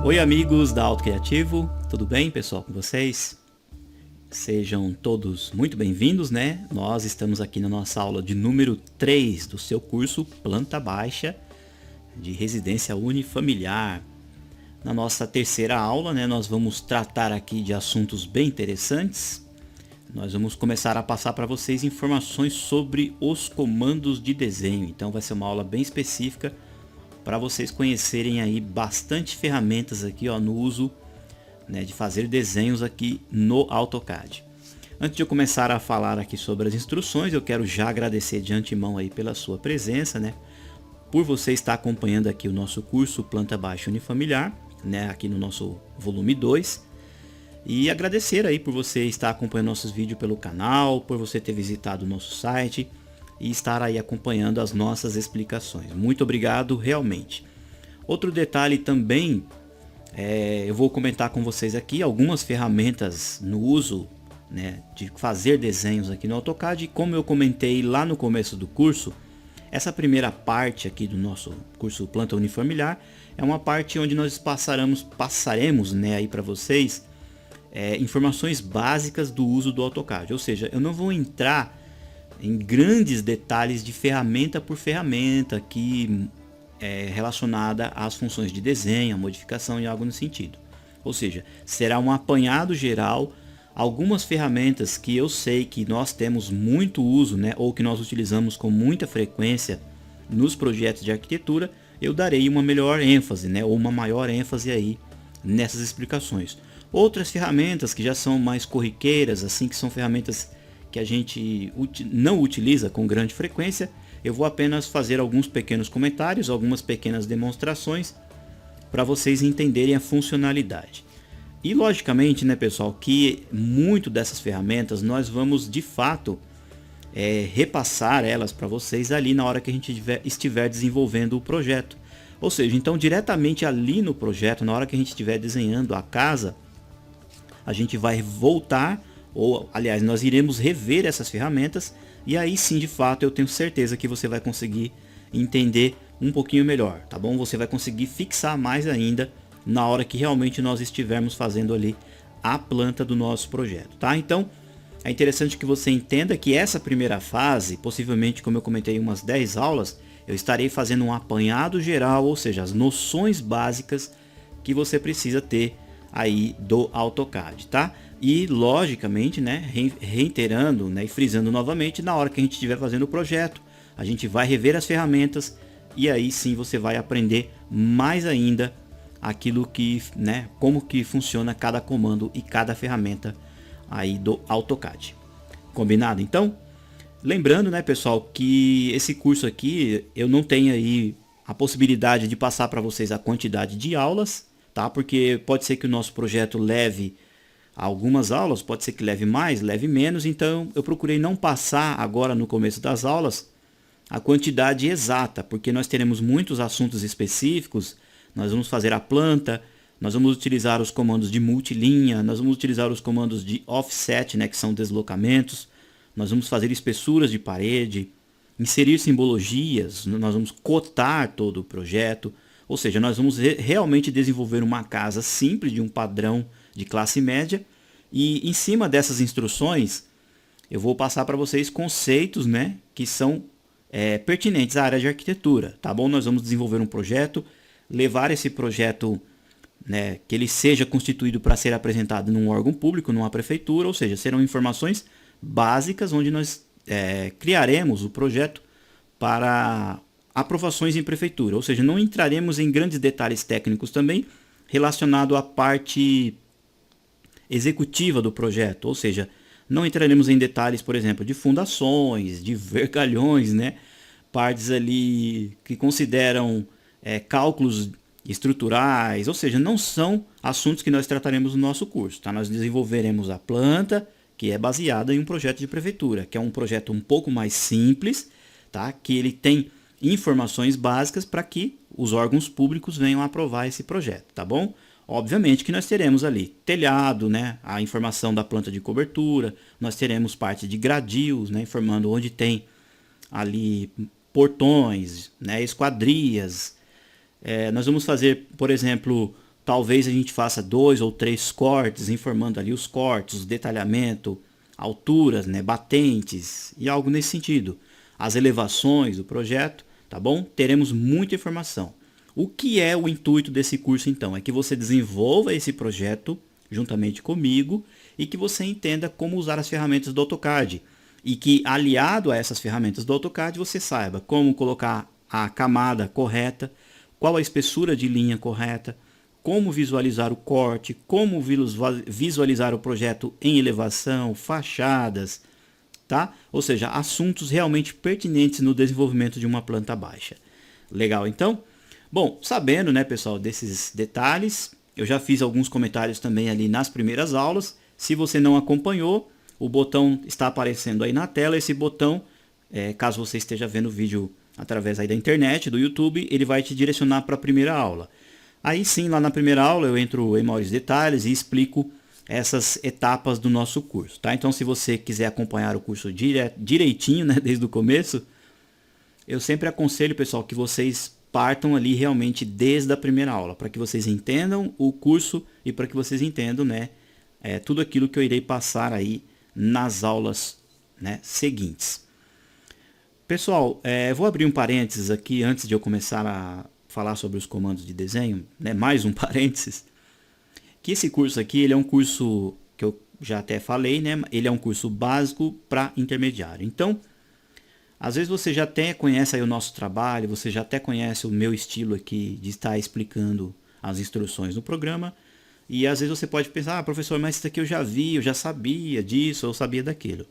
Oi amigos da Auto Criativo, tudo bem pessoal com vocês? Sejam todos muito bem-vindos, né? Nós estamos aqui na nossa aula de número 3 do seu curso Planta Baixa de Residência Unifamiliar. Na nossa terceira aula, né, nós vamos tratar aqui de assuntos bem interessantes. Nós vamos começar a passar para vocês informações sobre os comandos de desenho. Então vai ser uma aula bem específica para vocês conhecerem aí bastante ferramentas aqui, ó, no uso, né, de fazer desenhos aqui no AutoCAD. Antes de eu começar a falar aqui sobre as instruções, eu quero já agradecer de antemão aí pela sua presença, né, por você estar acompanhando aqui o nosso curso Planta Baixa Unifamiliar, né, aqui no nosso volume 2. E agradecer aí por você estar acompanhando nossos vídeos pelo canal, por você ter visitado o nosso site e estar aí acompanhando as nossas explicações. Muito obrigado realmente. Outro detalhe também, eu vou comentar com vocês aqui algumas ferramentas no uso, né, de fazer desenhos aqui no AutoCAD. E como eu comentei lá no começo do curso, essa primeira parte aqui do nosso curso Planta Unifamiliar é uma parte onde nós passaremos, né, aí para vocês informações básicas do uso do AutoCAD. Ou seja, eu não vou entrar em grandes detalhes de ferramenta por ferramenta aqui relacionada às funções de desenho, a modificação e algo no sentido. Ou seja, será um apanhado geral, algumas ferramentas que eu sei que nós temos muito uso, né, ou que nós utilizamos com muita frequência nos projetos de arquitetura, eu darei uma melhor ênfase, né, ou uma maior ênfase aí nessas explicações. Outras ferramentas que já são mais corriqueiras, assim, que são ferramentas que a gente não utiliza com grande frequência, eu vou apenas fazer alguns pequenos comentários, algumas pequenas demonstrações para vocês entenderem a funcionalidade. E logicamente, né, pessoal, que muito dessas ferramentas nós vamos de fato repassar elas para vocês ali na hora que a gente estiver desenvolvendo o projeto. Ou seja, então diretamente ali no projeto, na hora que a gente estiver desenhando a casa, a gente vai voltar, ou aliás, nós iremos rever essas ferramentas, e aí sim, de fato, eu tenho certeza que você vai conseguir entender um pouquinho melhor, tá bom? Você vai conseguir fixar mais ainda na hora que realmente nós estivermos fazendo ali a planta do nosso projeto, tá? Então, é interessante que você entenda que essa primeira fase, possivelmente, como eu comentei, umas 10 aulas, eu estarei fazendo um apanhado geral, ou seja, as noções básicas que você precisa ter aí do AutoCAD, tá? E logicamente, né, reiterando, né, e frisando novamente, na hora que a gente estiver fazendo o projeto, a gente vai rever as ferramentas e aí sim você vai aprender mais ainda aquilo que, né, como que funciona cada comando e cada ferramenta aí do AutoCAD. Combinado? Então, lembrando, né, pessoal, que esse curso aqui eu não tenho aí a possibilidade de passar para vocês a quantidade de aulas, tá? Porque pode ser que o nosso projeto leve algumas aulas, pode ser que leve mais, leve menos, então eu procurei não passar agora no começo das aulas a quantidade exata, porque nós teremos muitos assuntos específicos. Nós vamos fazer a planta, nós vamos utilizar os comandos de multilinha, nós vamos utilizar os comandos de offset, né, que são deslocamentos, nós vamos fazer espessuras de parede, inserir simbologias, nós vamos cotar todo o projeto. Ou seja, nós vamos realmente desenvolver uma casa simples, de um padrão de classe média. E em cima dessas instruções, eu vou passar para vocês conceitos, né, que são pertinentes à área de arquitetura. Tá bom? Nós vamos desenvolver um projeto, levar esse projeto, né, que ele seja constituído para ser apresentado num órgão público, numa prefeitura. Ou seja, serão informações básicas onde nós criaremos o projeto para aprovações em prefeitura, ou seja, não entraremos em grandes detalhes técnicos também relacionado à parte executiva do projeto, ou seja, não entraremos em detalhes, por exemplo, de fundações, de vergalhões, né, partes ali que consideram cálculos estruturais, ou seja, não são assuntos que nós trataremos no nosso curso, tá? Nós desenvolveremos a planta, que é baseada em um projeto de prefeitura, que é um projeto um pouco mais simples, tá? Que ele tem informações básicas para que os órgãos públicos venham a aprovar esse projeto, tá bom? Obviamente que nós teremos ali telhado, né, a informação da planta de cobertura, nós teremos parte de gradios, né, informando onde tem ali portões, né, esquadrias. Nós vamos fazer, por exemplo, Talvez a gente faça 2 ou 3 cortes, informando ali os cortes, o detalhamento, alturas, né, batentes e algo nesse sentido. As elevações do projeto, tá bom? Teremos muita informação. O que é o intuito desse curso então? É que você desenvolva esse projeto juntamente comigo e que você entenda como usar as ferramentas do AutoCAD. E que aliado a essas ferramentas do AutoCAD você saiba como colocar a camada correta, qual a espessura de linha correta, como visualizar o corte, como visualizar o projeto em elevação, fachadas, tá? Ou seja, assuntos realmente pertinentes no desenvolvimento de uma planta baixa. Legal, então? Bom, sabendo, né, pessoal, desses detalhes, eu já fiz alguns comentários também ali nas primeiras aulas. Se você não acompanhou, o botão está aparecendo aí na tela. Esse botão, caso você esteja vendo o vídeo através aí da internet, do YouTube, ele vai te direcionar para a primeira aula. Aí sim, lá na primeira aula eu entro em maiores detalhes e explico essas etapas do nosso curso, tá? Então se você quiser acompanhar o curso direitinho, né, desde o começo, eu sempre aconselho, pessoal, que vocês partam ali realmente desde a primeira aula, para que vocês entendam o curso e para que vocês entendam, né, tudo aquilo que eu irei passar aí nas aulas, né, seguintes. Pessoal, vou abrir um parênteses aqui antes de eu começar a falar sobre os comandos de desenho, né, mais um parênteses, que esse curso aqui ele é um curso que eu já até falei, né, ele é um curso básico para intermediário. Então, às vezes você já até conhece aí o nosso trabalho, você já até conhece o meu estilo aqui de estar explicando as instruções no programa, e às vezes você pode pensar, professor, mas isso aqui eu já vi, eu já sabia disso, eu sabia daquilo.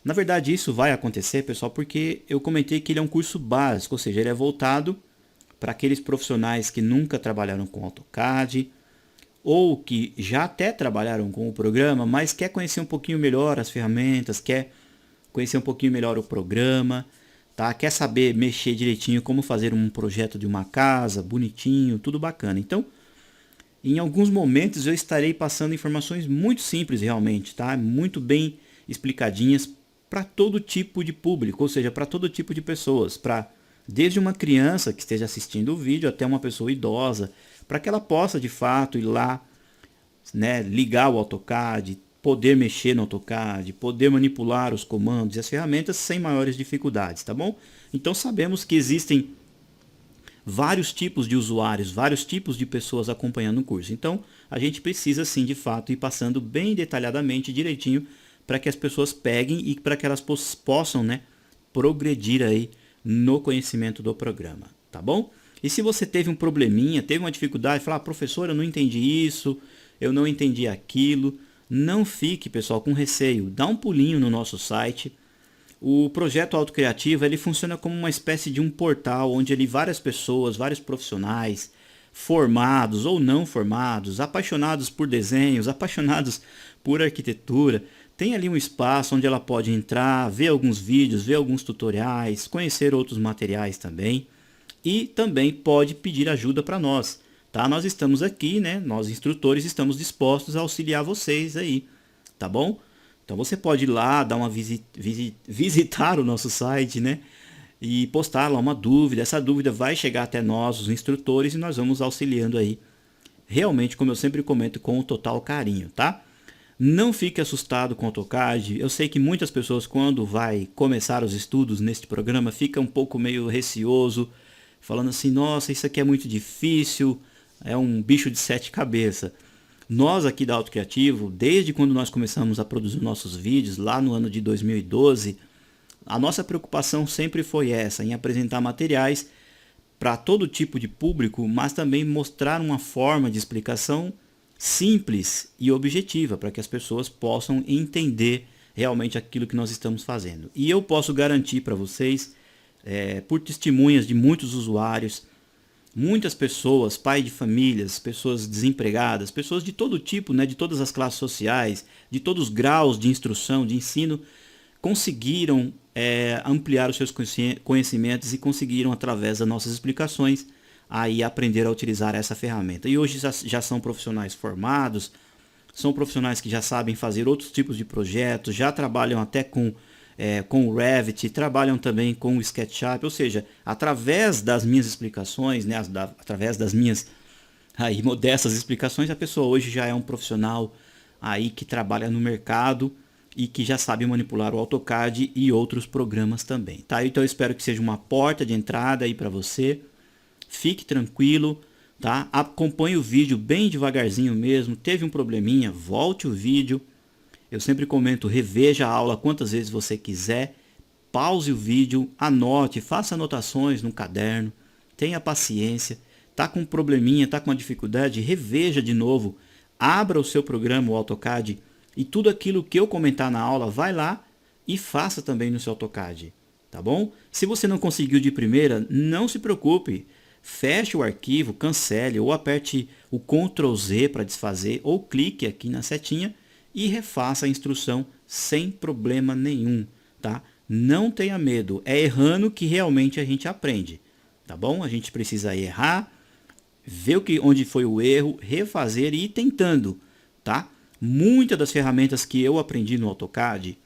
Na verdade isso vai acontecer, pessoal, porque eu comentei que ele é um curso básico, ou seja, ele é voltado para aqueles profissionais que nunca trabalharam com AutoCAD, ou que já até trabalharam com o programa, mas quer conhecer um pouquinho melhor as ferramentas, quer conhecer um pouquinho melhor o programa, tá? Quer saber mexer direitinho como fazer um projeto de uma casa, bonitinho, tudo bacana. Então, em alguns momentos eu estarei passando informações muito simples realmente, tá? Muito bem explicadinhas para todo tipo de público, ou seja, para todo tipo de pessoas, desde uma criança que esteja assistindo o vídeo até uma pessoa idosa, para que ela possa de fato ir lá, né, ligar o AutoCAD, poder mexer no AutoCAD, poder manipular os comandos e as ferramentas sem maiores dificuldades, tá bom? Então sabemos que existem vários tipos de usuários, vários tipos de pessoas acompanhando o curso. Então a gente precisa sim de fato ir passando bem detalhadamente, direitinho, para que as pessoas peguem e para que elas possam, né, progredir aí no conhecimento do programa, tá bom? E se você teve um probleminha, teve uma dificuldade, falar, professor, eu não entendi isso, eu não entendi aquilo, não fique, pessoal, com receio, dá um pulinho no nosso site. O projeto Autocriativo, ele funciona como uma espécie de um portal onde ali várias pessoas, vários profissionais, formados ou não formados, apaixonados por desenhos, apaixonados por arquitetura, tem ali um espaço onde ela pode entrar, ver alguns vídeos, ver alguns tutoriais, conhecer outros materiais também e também pode pedir ajuda para nós, tá? Nós estamos aqui, né? Nós instrutores estamos dispostos a auxiliar vocês aí, tá bom? Então você pode ir lá, dar uma visitar o nosso site, né? E postar lá uma dúvida. Essa dúvida vai chegar até nós, os instrutores, e nós vamos auxiliando aí, realmente, como eu sempre comento, com o total carinho, tá? Não fique assustado com o AutoCAD. Eu sei que muitas pessoas, quando vai começar os estudos neste programa, fica um pouco meio receoso, falando assim, nossa, isso aqui é muito difícil, é um bicho de 7 cabeças. Nós aqui da Autocriativo, desde quando nós começamos a produzir nossos vídeos, lá no ano de 2012, a nossa preocupação sempre foi essa, em apresentar materiais para todo tipo de público, mas também mostrar uma forma de explicação simples e objetiva, para que as pessoas possam entender realmente aquilo que nós estamos fazendo. E eu posso garantir para vocês, por testemunhas de muitos usuários, muitas pessoas, pais de famílias, pessoas desempregadas, pessoas de todo tipo, né, de todas as classes sociais, de todos os graus de instrução, de ensino, conseguiram ampliar os seus conhecimentos e conseguiram, através das nossas explicações, aí aprender a utilizar essa ferramenta. E hoje já são profissionais formados, são profissionais que já sabem fazer outros tipos de projetos, já trabalham até com o Revit, trabalham também com o SketchUp, ou seja, através das minhas explicações, né, através das minhas Aí, modestas explicações, a pessoa hoje já é um profissional aí que trabalha no mercado e que já sabe manipular o AutoCAD e outros programas também, tá? Então eu espero que seja uma porta de entrada aí para você. Fique tranquilo, tá? Acompanhe o vídeo bem devagarzinho mesmo. Teve um probleminha, volte o vídeo. Eu sempre comento, reveja a aula quantas vezes você quiser. Pause o vídeo, anote, faça anotações no caderno. Tenha paciência. Tá com um probleminha, tá com uma dificuldade, reveja de novo. Abra o seu programa, o AutoCAD, e tudo aquilo que eu comentar na aula, vai lá e faça também no seu AutoCAD, tá bom? Se você não conseguiu de primeira, não se preocupe. Feche o arquivo, cancele ou aperte o Ctrl Z para desfazer ou clique aqui na setinha e refaça a instrução sem problema nenhum, tá? Não tenha medo, é errando que realmente a gente aprende, tá bom? A gente precisa errar, ver onde foi o erro, refazer e ir tentando, tá? Muitas das ferramentas que eu aprendi no AutoCAD,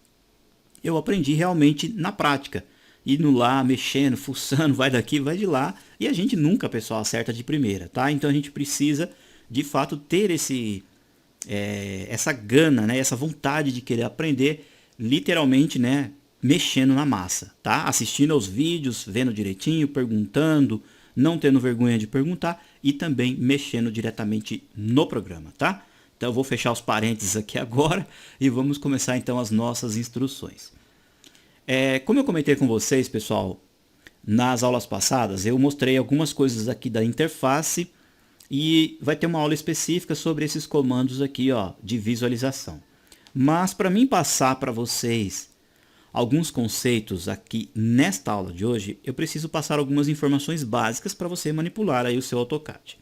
eu aprendi realmente na prática. Indo lá, mexendo, fuçando, vai daqui, vai de lá. E a gente nunca, pessoal, acerta de primeira, tá? Então a gente precisa, de fato, ter essa gana, né? Essa vontade de querer aprender, literalmente, né? Mexendo na massa, tá? Assistindo aos vídeos, vendo direitinho, perguntando, não tendo vergonha de perguntar e também mexendo diretamente no programa, tá? Então eu vou fechar os parênteses aqui agora e vamos começar então as nossas instruções. Como eu comentei com vocês, pessoal, nas aulas passadas, eu mostrei algumas coisas aqui da interface e vai ter uma aula específica sobre esses comandos aqui, ó, de visualização. Mas para mim passar para vocês alguns conceitos aqui nesta aula de hoje, eu preciso passar algumas informações básicas para você manipular aí o seu AutoCAD.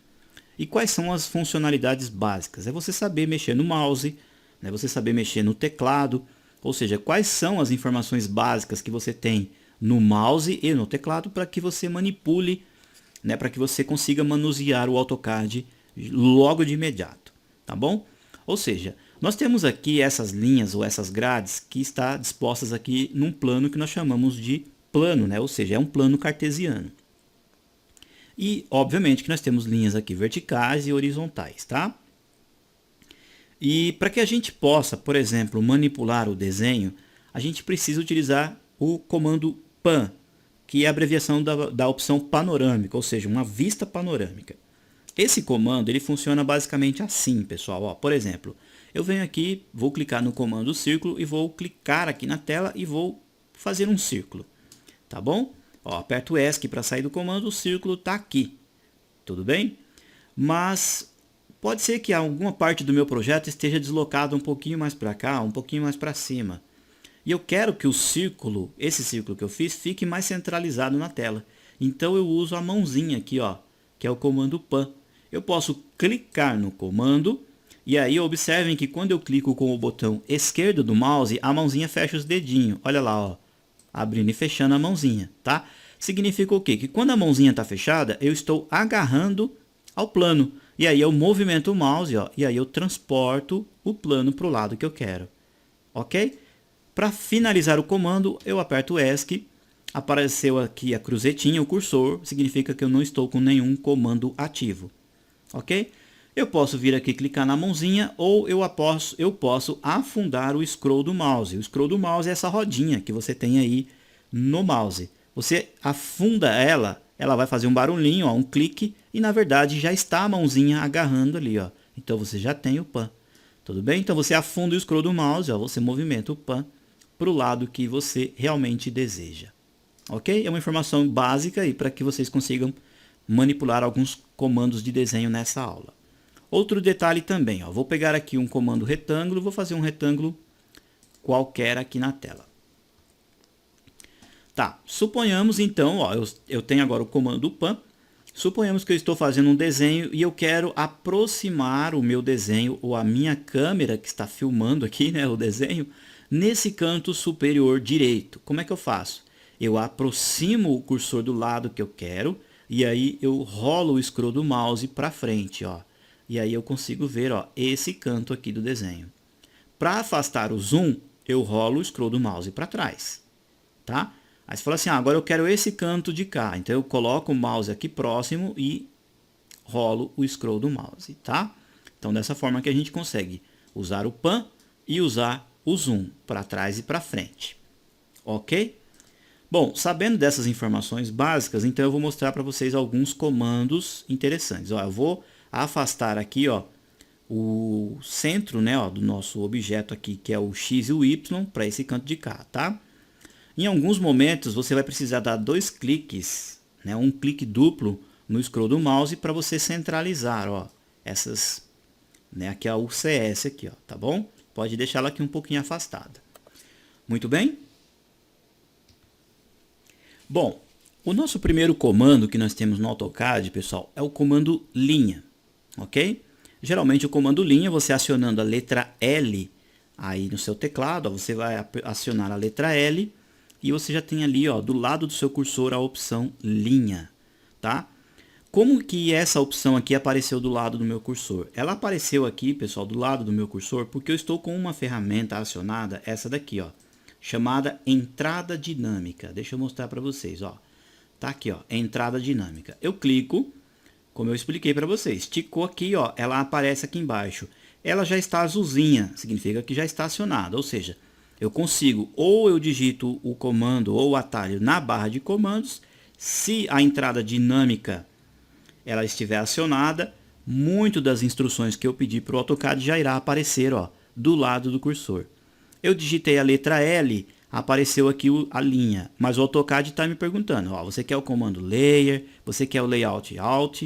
E quais são as funcionalidades básicas? É você saber mexer no mouse, né? Você saber mexer no teclado, ou seja, quais são as informações básicas que você tem no mouse e no teclado para que você manipule, né? Para que você consiga manusear o AutoCAD logo de imediato, tá bom? Ou seja, nós temos aqui essas linhas ou essas grades que estão dispostas aqui num plano que nós chamamos de plano, né? Ou seja, é um plano cartesiano. E, obviamente, que nós temos linhas aqui verticais e horizontais, tá? E para que a gente possa, por exemplo, manipular o desenho, a gente precisa utilizar o comando PAN, que é a abreviação da opção panorâmica, ou seja, uma vista panorâmica. Esse comando ele funciona basicamente assim, pessoal. Ó, por exemplo, eu venho aqui, vou clicar no comando círculo e vou clicar aqui na tela e vou fazer um círculo, tá bom? Ó, aperto o ESC para sair do comando, o círculo está aqui, tudo bem? Mas pode ser que alguma parte do meu projeto esteja deslocada um pouquinho mais para cá, um pouquinho mais para cima. E eu quero que o círculo, esse círculo que eu fiz, fique mais centralizado na tela. Então eu uso a mãozinha aqui, ó, que é o comando PAN. Eu posso clicar no comando e aí observem que quando eu clico com o botão esquerdo do mouse, a mãozinha fecha os dedinhos. Olha lá, ó, abrindo e fechando a mãozinha, tá? Significa o quê? Que quando a mãozinha está fechada, eu estou agarrando ao plano. E aí eu movimento o mouse, ó, e aí eu transporto o plano para o lado que eu quero. Ok? Para finalizar o comando, eu aperto o ESC. Apareceu aqui a cruzetinha, o cursor, significa que eu não estou com nenhum comando ativo. Ok? Eu posso vir aqui clicar na mãozinha ou eu posso afundar o scroll do mouse. O scroll do mouse é essa rodinha que você tem aí no mouse. Você afunda ela, ela vai fazer um barulhinho, ó, um clique, e na verdade já está a mãozinha agarrando ali. Ó. Então você já tem o PAN. Tudo bem? Então você afunda o scroll do mouse, ó, você movimenta o PAN para o lado que você realmente deseja. Ok? É uma informação básica aí para que vocês consigam manipular alguns comandos de desenho nessa aula. Outro detalhe também, ó, vou pegar aqui um comando retângulo, vou fazer um retângulo qualquer aqui na tela. Tá, suponhamos então, ó, eu tenho agora o comando PAN, suponhamos que eu estou fazendo um desenho e eu quero aproximar o meu desenho ou a minha câmera que está filmando aqui, né, o desenho, nesse canto superior direito. Como é que eu faço? Eu aproximo o cursor do lado que eu quero e aí eu rolo o scroll do mouse para frente, ó. E aí eu consigo ver, ó, esse canto aqui do desenho. Para afastar o zoom, eu rolo o scroll do mouse para trás, tá? Aí você fala assim, agora eu quero esse canto de cá. Então eu coloco o mouse aqui próximo e rolo o scroll do mouse, tá? Então dessa forma que a gente consegue usar o pan e usar o zoom para trás e para frente, ok? Bom, sabendo dessas informações básicas, então eu vou mostrar para vocês alguns comandos interessantes. Ó, eu vou afastar aqui, ó, o centro, né, ó, do nosso objeto aqui, que é o X e o Y, para esse canto de cá, tá? Em alguns momentos você vai precisar dar 2 cliques, né, um clique duplo no scroll do mouse para você centralizar, ó, essas, né, aqui é o CS aqui, ó, tá bom? Pode deixar ela aqui um pouquinho afastada. Muito bem? Bom, o nosso primeiro comando que nós temos no AutoCAD, pessoal, é o comando linha, ok? Geralmente o comando linha, você acionando a letra L aí no seu teclado, ó, você vai acionar a letra L e você já tem ali, ó, do lado do seu cursor a opção linha, tá? Como que essa opção aqui apareceu do lado do meu cursor? Ela apareceu aqui, pessoal, do lado do meu cursor, porque eu estou com uma ferramenta acionada, essa daqui, ó, chamada entrada dinâmica. Deixa eu mostrar para vocês, ó. Tá aqui, ó, entrada dinâmica. Eu clico, como eu expliquei para vocês, esticou aqui, ó, ela aparece aqui embaixo. Ela já está azulzinha, significa que já está acionada, ou seja, eu consigo, ou eu digito o comando ou o atalho na barra de comandos, se a entrada dinâmica ela estiver acionada, muito das instruções que eu pedi para o AutoCAD já irá aparecer, ó, do lado do cursor. Eu digitei a letra L, apareceu aqui a linha, mas o AutoCAD está me perguntando, ó, você quer o comando Layer, você quer o Layout Alt,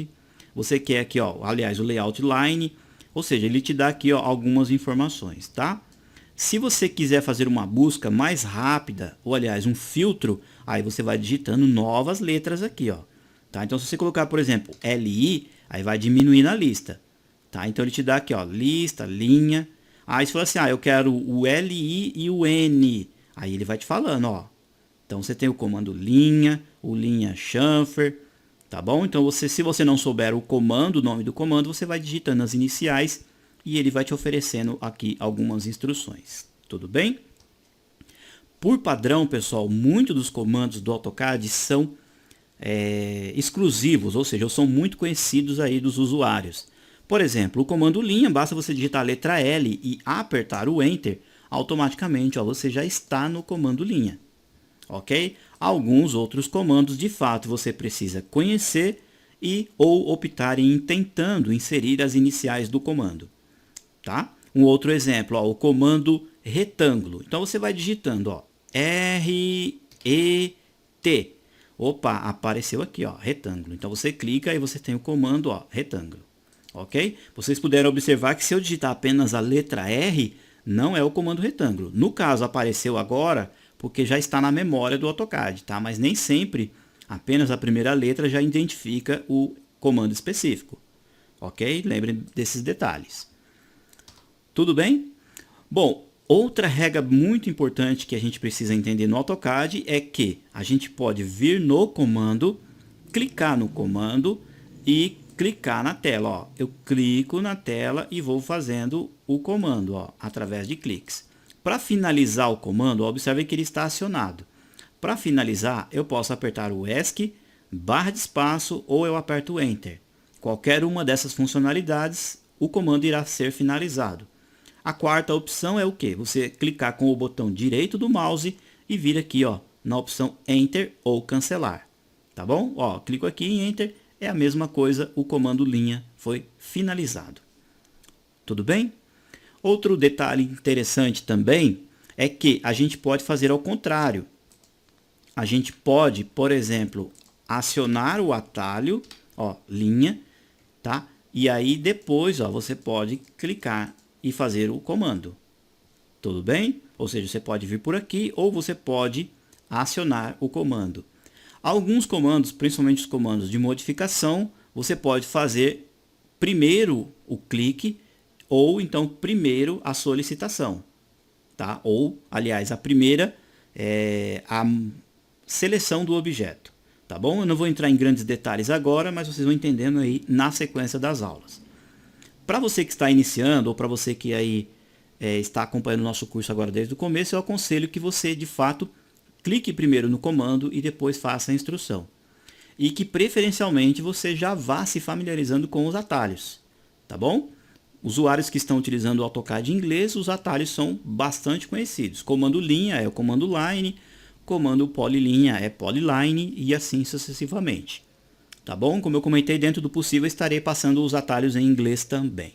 você quer aqui, ó, aliás, o Layout Line, ou seja, ele te dá aqui, ó, algumas informações, tá? Se você quiser fazer uma busca mais rápida, ou aliás, um filtro, aí você vai digitando novas letras aqui, ó. Tá? Então, se você colocar, por exemplo, LI, aí vai diminuir na lista. Tá? Então, ele te dá aqui, ó, lista, linha. Aí você fala assim, eu quero o LI e o N. Aí ele vai te falando, ó. Então, você tem o comando linha, o linha chamfer, tá bom? Então, se você não souber o comando, o nome do comando, você vai digitando as iniciais e ele vai te oferecendo aqui algumas instruções. Tudo bem? Por padrão, pessoal, muitos dos comandos do AutoCAD são exclusivos, ou seja, são muito conhecidos aí dos usuários. Por exemplo, o comando linha, basta você digitar a letra L e apertar o Enter, automaticamente, ó, você já está no comando linha. Ok? Alguns outros comandos, de fato, você precisa conhecer e ou optar em tentando inserir as iniciais do comando. Tá? Um outro exemplo, ó, o comando retângulo. Então você vai digitando, ó, R-E-T. Opa, apareceu aqui, ó, retângulo. Então você clica e você tem o comando, ó, retângulo. Ok? Vocês puderam observar que se eu digitar apenas a letra R, não é o comando retângulo. No caso, apareceu agora porque já está na memória do AutoCAD, tá? Mas nem sempre apenas a primeira letra já identifica o comando específico. Ok? Lembrem desses detalhes. Tudo bem? Bom, outra regra muito importante que a gente precisa entender no AutoCAD é que a gente pode vir no comando, clicar no comando e clicar na tela. Ó. Eu clico na tela e vou fazendo o comando, ó, através de cliques. Para finalizar o comando, observe que ele está acionado. Para finalizar, eu posso apertar o ESC, barra de espaço ou eu aperto o Enter. Qualquer uma dessas funcionalidades, o comando irá ser finalizado. A quarta opção é o que? Você clicar com o botão direito do mouse e vir aqui, ó, na opção Enter ou cancelar. Tá bom? Ó, clico aqui em Enter, é a mesma coisa, o comando linha foi finalizado. Tudo bem? Outro detalhe interessante também é que a gente pode fazer ao contrário. A gente pode, por exemplo, acionar o atalho, ó, linha, tá? E aí depois, ó, você pode clicar e fazer o comando. Tudo bem? Ou seja, você pode vir por aqui ou você pode acionar o comando. Alguns comandos, principalmente os comandos de modificação, você pode fazer primeiro o clique ou então primeiro a solicitação, tá? Ou, aliás, a primeira é a seleção do objeto, tá bom? Eu não vou entrar em grandes detalhes agora, mas vocês vão entendendo aí na sequência das aulas. Para você que está iniciando ou para você que aí está acompanhando o nosso curso agora desde o começo, eu aconselho que você, de fato, clique primeiro no comando e depois faça a instrução. e que preferencialmente você já vá se familiarizando com os atalhos, tá bom? Usuários que estão utilizando o AutoCAD em inglês, os atalhos são bastante conhecidos. Comando linha é o comando line, comando polylinha é polyline e assim sucessivamente. Tá bom? Como eu comentei, dentro do possível estarei passando os atalhos em inglês também.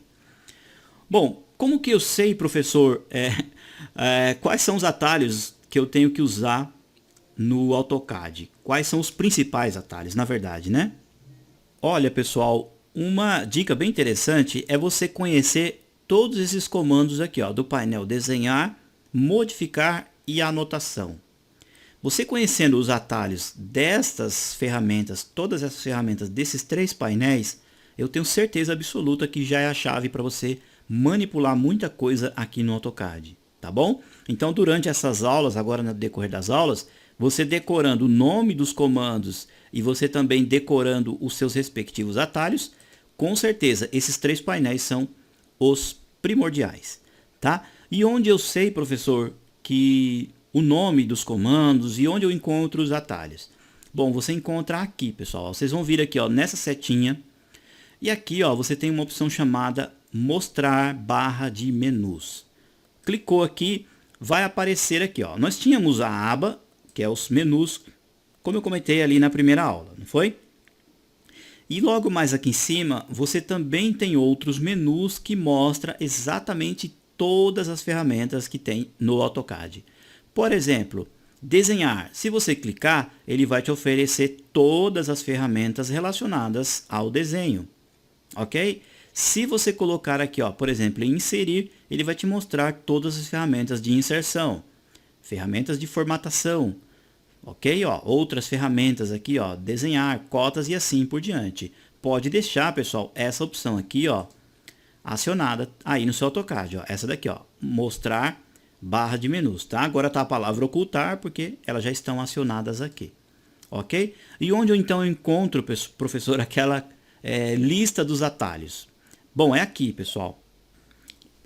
Bom, como que eu sei, professor, quais são os atalhos que eu tenho que usar no AutoCAD? Quais são os principais atalhos, na verdade, né? Olha, pessoal, uma dica bem interessante é você conhecer todos esses comandos aqui, ó, do painel desenhar, modificar e anotação. Você conhecendo os atalhos destas ferramentas, todas essas ferramentas desses 3 painéis, eu tenho certeza absoluta que já é a chave para você manipular muita coisa aqui no AutoCAD, tá bom? Então, durante essas aulas, agora no decorrer das aulas, você decorando o nome dos comandos e você também decorando os seus respectivos atalhos, com certeza esses 3 painéis são os primordiais, tá? E onde eu sei, professor, que o nome dos comandos e onde eu encontro os atalhos? Bom, você encontra aqui, pessoal. Vocês vão vir aqui, ó, nessa setinha. E aqui, ó, você tem uma opção chamada mostrar barra de menus. Clicou aqui, vai aparecer aqui, ó. Nós tínhamos a aba, que é os menus, como eu comentei ali na primeira aula, não foi? E logo mais aqui em cima, você também tem outros menus que mostram exatamente todas as ferramentas que tem no AutoCAD. Por exemplo, desenhar. Se você clicar, ele vai te oferecer todas as ferramentas relacionadas ao desenho, ok? Se você colocar aqui, ó, por exemplo, em inserir, ele vai te mostrar todas as ferramentas de inserção, ferramentas de formatação, ok? Ó, outras ferramentas aqui, ó, desenhar, cotas e assim por diante. Pode deixar, pessoal, essa opção aqui, ó, acionada aí no seu AutoCAD, ó, essa daqui, ó, mostrar barra de menus, tá? Agora tá a palavra ocultar porque elas já estão acionadas aqui, ok? E onde eu então encontro, professor, aquela lista dos atalhos? Bom, é aqui, pessoal.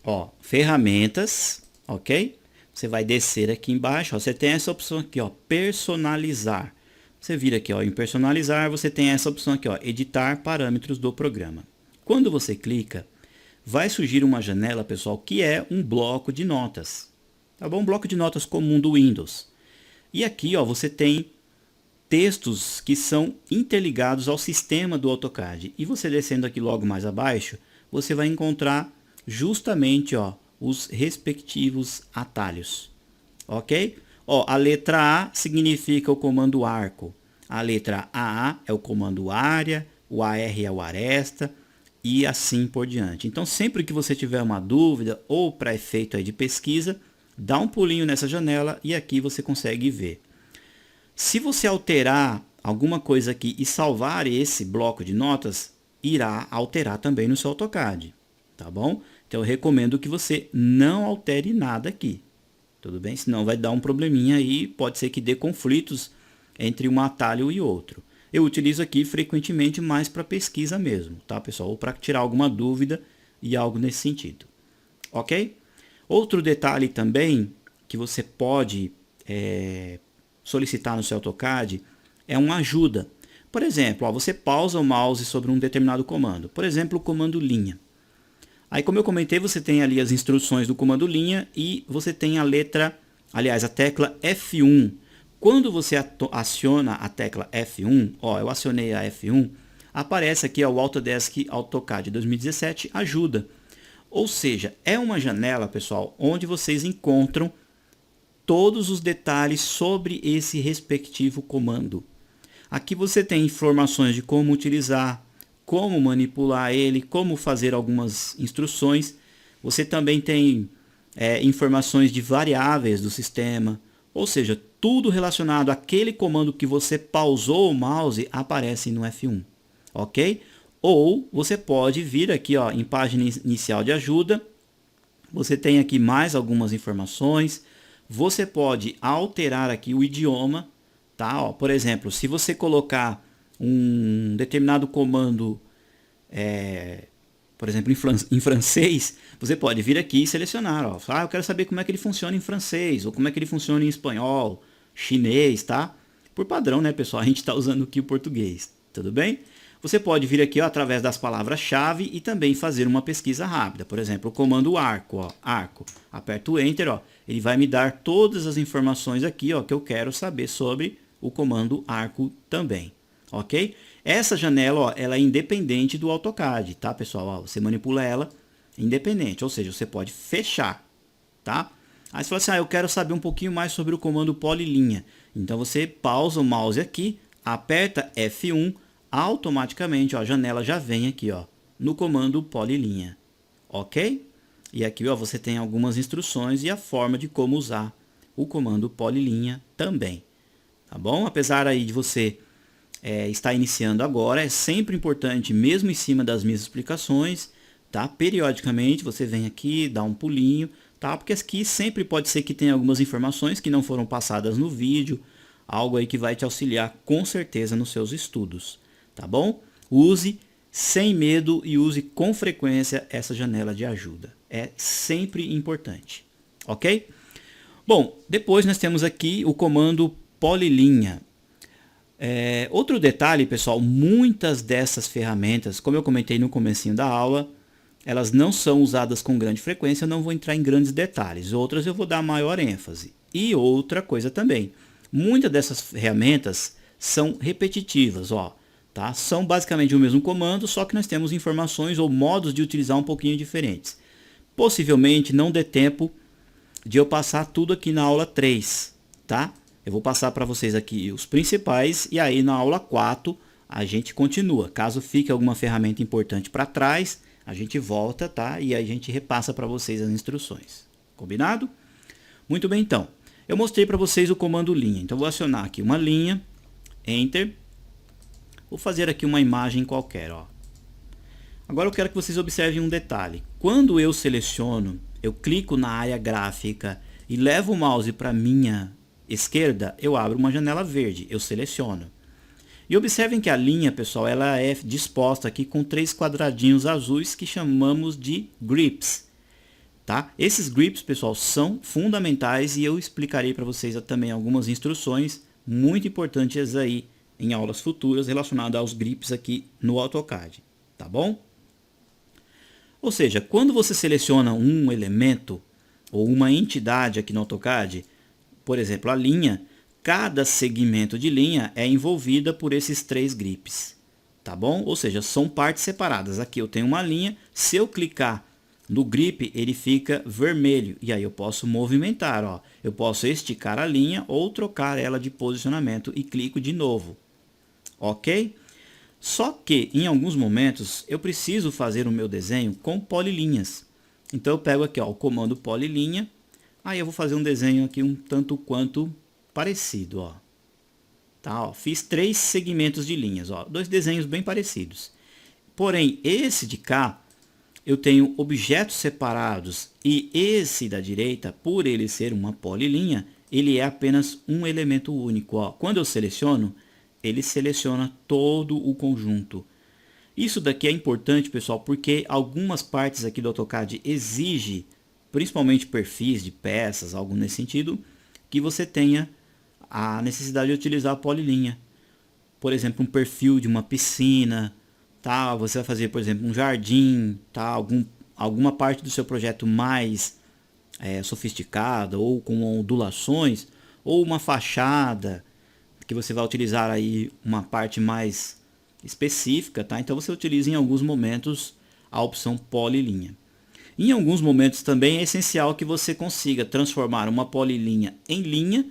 Ó, ferramentas, ok? Você vai descer aqui embaixo, ó, você tem essa opção aqui, ó, personalizar. Você vira aqui, ó, em personalizar, você tem essa opção aqui, ó, editar parâmetros do programa. Quando você clica, vai surgir uma janela, pessoal, que é um bloco de notas. Tá bom? Um bloco de notas comum do Windows. E aqui, ó, você tem textos que são interligados ao sistema do AutoCAD. E você descendo aqui logo mais abaixo, você vai encontrar justamente, ó, os respectivos atalhos. Ok? Ó, a letra A significa o comando arco. A letra AA é o comando área, o AR é o aresta e assim por diante. Então, sempre que você tiver uma dúvida ou para efeito aí de pesquisa, dá um pulinho nessa janela e aqui você consegue ver. Se você alterar alguma coisa aqui e salvar esse bloco de notas, irá alterar também no seu AutoCAD, tá bom? Então eu recomendo que você não altere nada aqui, tudo bem? Senão vai dar um probleminha aí, pode ser que dê conflitos entre um atalho e outro. Eu utilizo aqui frequentemente mais para pesquisa mesmo, tá, pessoal? Ou para tirar alguma dúvida e algo nesse sentido, ok? Outro detalhe também que você pode solicitar no seu AutoCAD é uma ajuda. Por exemplo, ó, você pausa o mouse sobre um determinado comando. Por exemplo, o comando linha. Aí, como eu comentei, você tem ali as instruções do comando linha e você tem a tecla F1. Quando você aciona a tecla F1, ó, eu acionei a F1, aparece aqui ó, o Autodesk AutoCAD 2017 ajuda. Ou seja, é uma janela, pessoal, onde vocês encontram todos os detalhes sobre esse respectivo comando. Aqui você tem informações de como utilizar, como manipular ele, como fazer algumas instruções. Você também tem informações de variáveis do sistema, ou seja, tudo relacionado àquele comando que você pausou o mouse aparece no F1, ok? Ou você pode vir aqui ó, em página inicial de ajuda, você tem aqui mais algumas informações, você pode alterar aqui o idioma, tá? Ó, por exemplo, se você colocar um determinado comando, por exemplo, em francês, você pode vir aqui e selecionar, ó, eu quero saber como é que ele funciona em francês, ou como é que ele funciona em espanhol, chinês, tá? Por padrão, né, pessoal? A gente está usando aqui o português, tudo bem? Você pode vir aqui, ó, através das palavras-chave e também fazer uma pesquisa rápida. Por exemplo, o comando arco, ó, arco. Aperto o Enter, ó, ele vai me dar todas as informações aqui, ó, que eu quero saber sobre o comando arco também, ok? Essa janela, ó, ela é independente do AutoCAD, tá, pessoal? Ó, você manipula ela independente, ou seja, você pode fechar, tá? Aí você fala assim, eu quero saber um pouquinho mais sobre o comando polilinha. Então você pausa o mouse aqui, aperta F1, automaticamente, ó, a janela já vem aqui, ó, no comando polilinha, ok? E aqui, ó, você tem algumas instruções e a forma de como usar o comando polilinha também, tá bom? Apesar aí de você estar iniciando agora, é sempre importante, mesmo em cima das minhas explicações, tá? Periodicamente você vem aqui, dá um pulinho, tá? Porque aqui sempre pode ser que tenha algumas informações que não foram passadas no vídeo, algo aí que vai te auxiliar com certeza nos seus estudos. Tá bom? Use sem medo e use com frequência essa janela de ajuda. É sempre importante. Ok? Bom, depois nós temos aqui o comando polilinha. Outro detalhe, pessoal, muitas dessas ferramentas, como eu comentei no comecinho da aula, elas não são usadas com grande frequência, eu não vou entrar em grandes detalhes. Outras eu vou dar maior ênfase. E outra coisa também, muitas dessas ferramentas são repetitivas, ó. Tá? São basicamente o mesmo comando, só que nós temos informações ou modos de utilizar um pouquinho diferentes. Possivelmente não dê tempo de eu passar tudo aqui na aula 3, tá? Eu vou passar para vocês aqui os principais e aí na aula 4 a gente continua. Caso fique alguma ferramenta importante para trás, a gente volta, tá? E a gente repassa para vocês as instruções. Combinado? Muito bem, então. Eu mostrei para vocês o comando linha. Então, vou acionar aqui uma linha, Enter. Vou fazer aqui uma imagem qualquer, ó. Agora eu quero que vocês observem um detalhe. Quando eu seleciono, eu clico na área gráfica e levo o mouse para minha esquerda, eu abro uma janela verde, eu seleciono. E observem que a linha, pessoal, ela é disposta aqui com 3 quadradinhos azuis que chamamos de grips. Tá? Esses grips, pessoal, são fundamentais e eu explicarei para vocês também algumas instruções muito importantes aí em aulas futuras relacionadas aos grips aqui no AutoCAD, tá bom? Ou seja, quando você seleciona um elemento ou uma entidade aqui no AutoCAD, por exemplo, a linha, cada segmento de linha é envolvida por esses 3 grips, tá bom? Ou seja, são partes separadas. Aqui eu tenho uma linha, se eu clicar no grip, ele fica vermelho e aí eu posso movimentar, ó. Eu posso esticar a linha ou trocar ela de posicionamento e clico de novo. Ok? Só que em alguns momentos eu preciso fazer o meu desenho com polilinhas. Então eu pego aqui, ó, o comando polilinha. Aí eu vou fazer um desenho aqui um tanto quanto parecido, ó. Tá, ó, fiz 3 segmentos de linhas, ó, 2 desenhos bem parecidos. Porém, esse de cá eu tenho objetos separados e esse da direita, por ele ser uma polilinha, ele é apenas um elemento único, ó. Quando eu seleciono, ele seleciona todo o conjunto. Isso daqui é importante, pessoal, porque algumas partes aqui do AutoCAD exigem, principalmente perfis de peças, algo nesse sentido, que você tenha a necessidade de utilizar a polilinha. Por exemplo, um perfil de uma piscina, tá? Você vai fazer, por exemplo, um jardim, tá? Alguma parte do seu projeto mais sofisticada ou com ondulações, ou uma fachada, que você vai utilizar aí uma parte mais específica, tá? Então você utiliza em alguns momentos a opção polilinha. Em alguns momentos também é essencial que você consiga transformar uma polilinha em linha,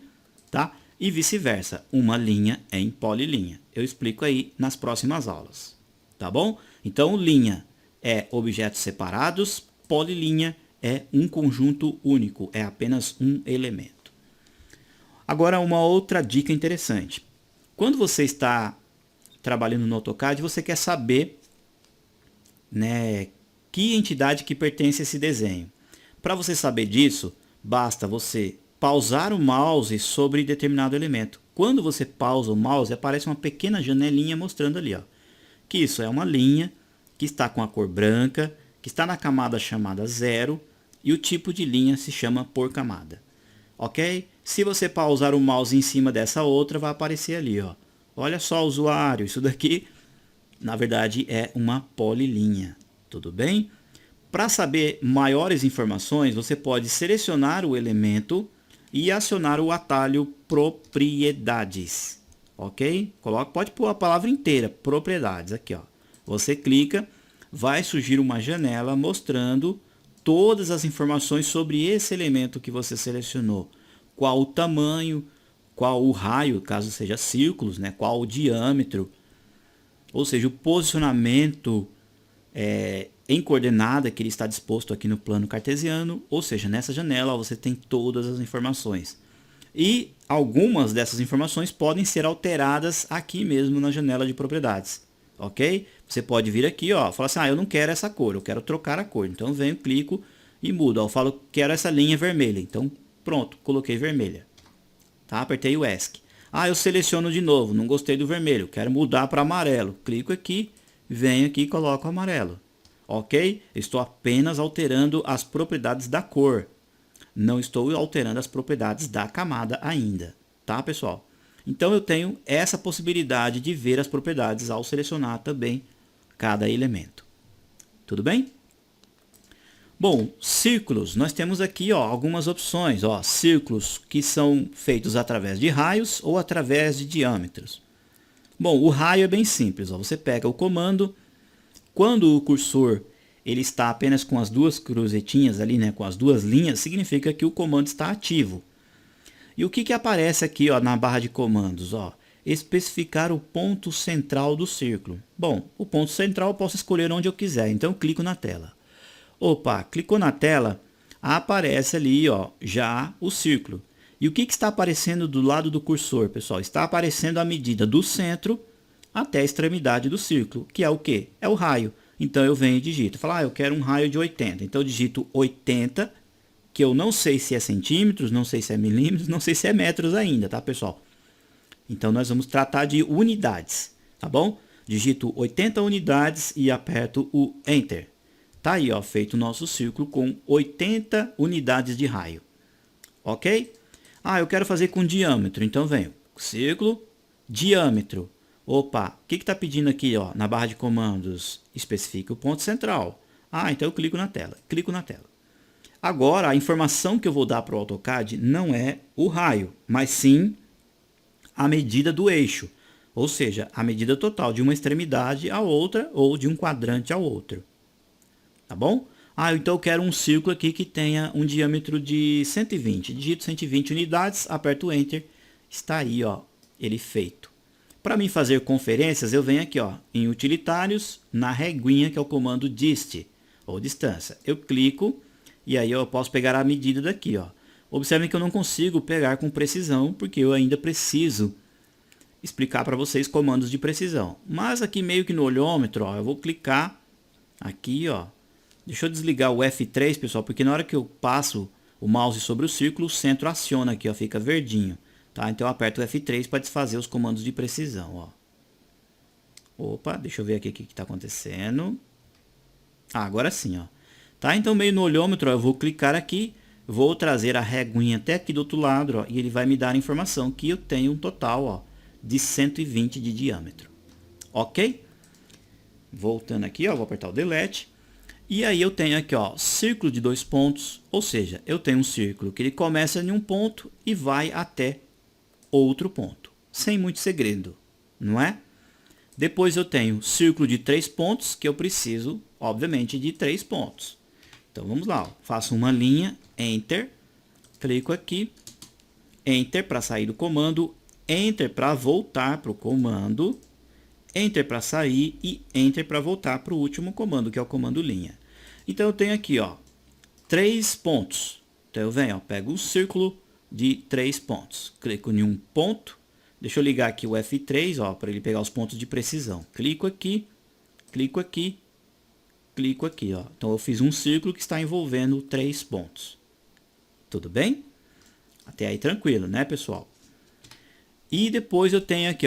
tá? E vice-versa, uma linha em polilinha. Eu explico aí nas próximas aulas, tá bom? Então linha é objetos separados, polilinha é um conjunto único, é apenas um elemento. Agora, uma outra dica interessante. Quando você está trabalhando no AutoCAD, você quer saber, né, que entidade que pertence a esse desenho. Para você saber disso, basta você pausar o mouse sobre determinado elemento. Quando você pausa o mouse, aparece uma pequena janelinha mostrando ali, ó, que isso é uma linha que está com a cor branca, que está na camada chamada 0 e o tipo de linha se chama por camada. Ok? Se você pausar o mouse em cima dessa outra, vai aparecer ali, ó. Olha só, usuário, isso daqui, na verdade, é uma polilinha, tudo bem? Para saber maiores informações, você pode selecionar o elemento e acionar o atalho Propriedades, ok? Pode pôr a palavra inteira, Propriedades, aqui, ó. Você clica, vai surgir uma janela mostrando todas as informações sobre esse elemento que você selecionou. Qual o tamanho, qual o raio, caso seja círculos, né? Qual o diâmetro, ou seja, o posicionamento em coordenada que ele está disposto aqui no plano cartesiano, ou seja, nessa janela você tem todas as informações. E algumas dessas informações podem ser alteradas aqui mesmo na janela de propriedades, ok? Você pode vir aqui, ó, falar assim, eu não quero essa cor, eu quero trocar a cor. Então eu venho, clico e mudo. Eu falo, quero essa linha vermelha. Então pronto, coloquei vermelha. Tá? Apertei o ESC. Eu seleciono de novo, não gostei do vermelho, quero mudar para amarelo. Clico aqui, venho aqui e coloco amarelo. Ok? Estou apenas alterando as propriedades da cor. Não estou alterando as propriedades da camada ainda. Tá, pessoal? Então eu tenho essa possibilidade de ver as propriedades ao selecionar também cada elemento. Tudo bem? Bom, círculos, nós temos aqui algumas opções. Círculos que são feitos através de raios ou através de diâmetros. Bom, o raio é bem simples. Você pega o comando, quando o cursor ele está apenas com as duas cruzetinhas ali, né, com as duas linhas, significa que o comando está ativo. E o que aparece aqui na barra de comandos? Especificar o ponto central do círculo. Bom, o ponto central eu posso escolher onde eu quiser, então eu clico na tela. Clicou na tela, aparece ali já o círculo. E o que está aparecendo do lado do cursor, pessoal? Está aparecendo a medida do centro até a extremidade do círculo, que é o quê? É o raio. Então eu venho e digito, falo, eu quero um raio de 80. Então eu digito 80, que eu não sei se é centímetros, não sei se é milímetros, não sei se é metros ainda, tá, pessoal? Então nós vamos tratar de unidades, tá bom? Digito 80 unidades e aperto o Enter. Tá aí, feito o nosso círculo com 80 unidades de raio. Ok? Eu quero fazer com diâmetro. Então venho, círculo, diâmetro. O que está pedindo aqui na barra de comandos? Especifique o ponto central. Então eu clico na tela. Clico na tela. Agora, a informação que eu vou dar para o AutoCAD não é o raio, mas sim a medida do eixo. Ou seja, a medida total de uma extremidade à outra ou de um quadrante ao outro. Tá bom? Então eu quero um círculo aqui que tenha um diâmetro de 120. Digito 120 unidades, aperto o Enter. Está aí, ele feito. Para mim fazer conferências, eu venho aqui em Utilitários, na reguinha, que é o comando dist, ou distância. Eu clico e aí eu posso pegar a medida daqui. Observem que eu não consigo pegar com precisão, porque eu ainda preciso explicar para vocês comandos de precisão. Mas aqui meio que no olhômetro, eu vou clicar aqui, Deixa eu desligar o F3, pessoal, porque na hora que eu passo o mouse sobre o círculo, o centro aciona aqui, fica verdinho. Tá? Então eu aperto o F3 para desfazer os comandos de precisão. Deixa eu ver aqui o que está acontecendo. Agora sim. Tá? Então meio no olhômetro, eu vou clicar aqui, vou trazer a reguinha até aqui do outro lado, e ele vai me dar a informação que eu tenho um total de 120 de diâmetro. Ok? Voltando aqui, vou apertar o Delete. E aí eu tenho aqui, círculo de 2 pontos, ou seja, eu tenho um círculo que ele começa em um ponto e vai até outro ponto, sem muito segredo, não é? Depois eu tenho círculo de 3 pontos, que eu preciso, obviamente, de 3 pontos. Então vamos lá, faço uma linha, Enter, clico aqui, Enter para sair do comando, Enter para voltar para o comando, Enter para sair e Enter para voltar para o último comando, que é o comando linha. Então eu tenho aqui 3 pontos. Então eu venho, pego um círculo de 3 pontos. Clico em um ponto. Deixa eu ligar aqui o F3 para ele pegar os pontos de precisão. Clico aqui, clico aqui, clico aqui. Então eu fiz um círculo que está envolvendo 3 pontos. Tudo bem? Até aí tranquilo, né, pessoal? E depois eu tenho aqui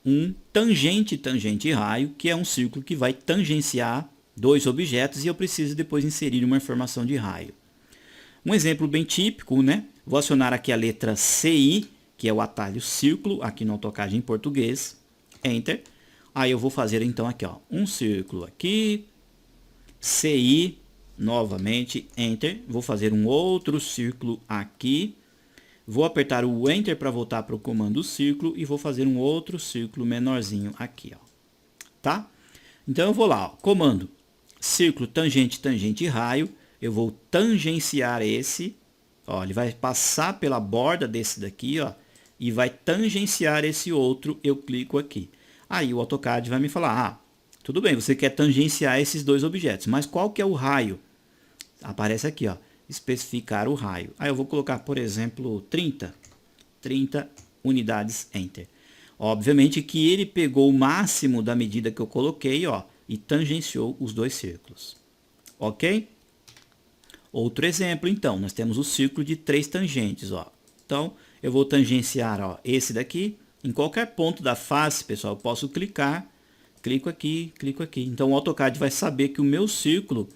um tangente raio, que é um círculo que vai tangenciar 2 objetos e eu preciso depois inserir uma informação de raio. Um exemplo bem típico, né, Vou acionar aqui a letra CI, que é o atalho círculo, aqui no AutoCAD em português. Enter. Aí eu vou fazer então aqui, ó, um círculo aqui, CI, novamente, Enter. Vou fazer um outro círculo aqui. Vou apertar o Enter para voltar para o comando círculo e vou fazer um outro círculo menorzinho aqui, ó. Tá? Então eu vou lá, ó, comando círculo, tangente, tangente, raio. Eu vou tangenciar esse, ó, ele vai passar pela borda desse daqui, ó, e vai tangenciar esse outro. Eu clico aqui. Aí o AutoCAD vai me falar, ah, tudo bem, você quer tangenciar esses dois objetos, mas qual que é o raio? Aparece aqui, ó, especificar o raio. Aí eu vou colocar, por exemplo, 30 unidades, Enter. Obviamente que ele pegou o máximo da medida que eu coloquei, ó, e tangenciou os dois círculos. Ok? Outro exemplo, então, nós temos o círculo de 3 tangentes, ó. Então, eu vou tangenciar, ó, esse daqui. Em qualquer ponto da face, pessoal, eu posso clicar, clico aqui, clico aqui. Então, o AutoCAD vai saber que o meu círculo,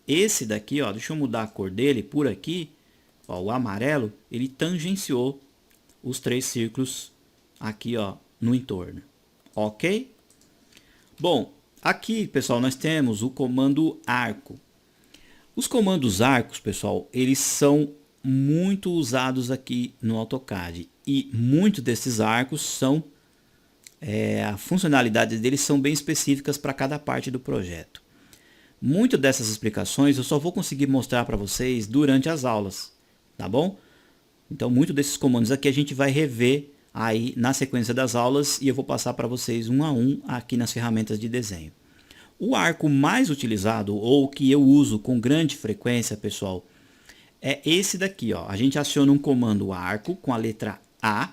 esse daqui, ó, deixa eu mudar a cor dele, por aqui, ó, o amarelo, ele tangenciou os 3 círculos aqui, ó, no entorno. Ok? Bom, aqui, pessoal, nós temos o comando arco. Os comandos arcos, pessoal, eles são muito usados aqui no AutoCAD. E muitos desses arcos são, a funcionalidade deles são bem específicas para cada parte do projeto. Muitas dessas explicações eu só vou conseguir mostrar para vocês durante as aulas, tá bom? Então, muitos desses comandos aqui a gente vai rever aí na sequência das aulas e eu vou passar para vocês um a um aqui nas ferramentas de desenho. O arco mais utilizado, ou que eu uso com grande frequência, pessoal, é esse daqui, ó. A gente aciona um comando arco com a letra A,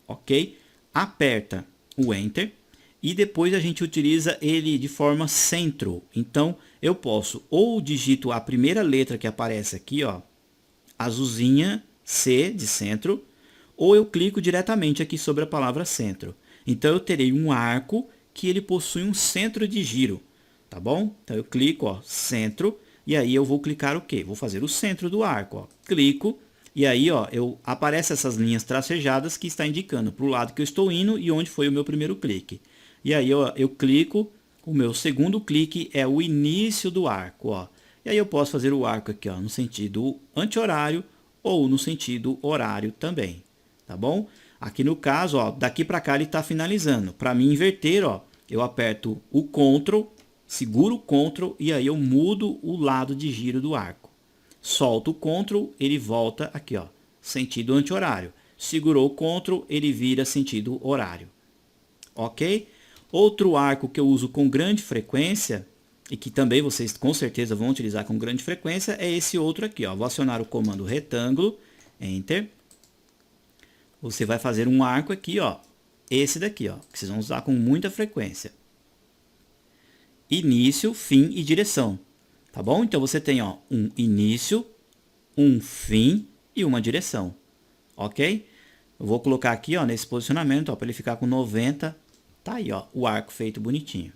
ok? Aperta o Enter e depois a gente utiliza ele de forma centro. Então, eu posso ou digito a primeira letra que aparece aqui, ó, azulzinha, C de centro, ou eu clico diretamente aqui sobre a palavra centro. Então, eu terei um arco que ele possui um centro de giro, tá bom? Então, eu clico, ó, centro, e aí eu vou clicar o quê? Vou fazer o centro do arco, ó. Clico, e aí, ó, aparece essas linhas tracejadas que está indicando para o lado que eu estou indo e onde foi o meu primeiro clique. E aí, ó, eu clico, o meu segundo clique é o início do arco, ó. E aí eu posso fazer o arco aqui, ó, no sentido anti-horário ou no sentido horário também, tá bom? Aqui no caso, ó, daqui para cá ele está finalizando. Para mim inverter, ó, eu aperto o Ctrl, seguro o Ctrl e aí eu mudo o lado de giro do arco. Solto o Ctrl, ele volta aqui, ó, sentido anti-horário. Segurou o Ctrl, ele vira sentido horário. Ok? Outro arco que eu uso com grande frequência, e que também vocês com certeza vão utilizar com grande frequência, é esse outro aqui, ó. Vou acionar o comando retângulo, Enter. Você vai fazer um arco aqui, ó, esse daqui, ó, que vocês vão usar com muita frequência. Início, fim e direção, tá bom? Então você tem, ó, um início, um fim e uma direção, ok? Eu vou colocar aqui, ó, nesse posicionamento, ó, para ele ficar com 90, tá aí, ó, o arco feito bonitinho,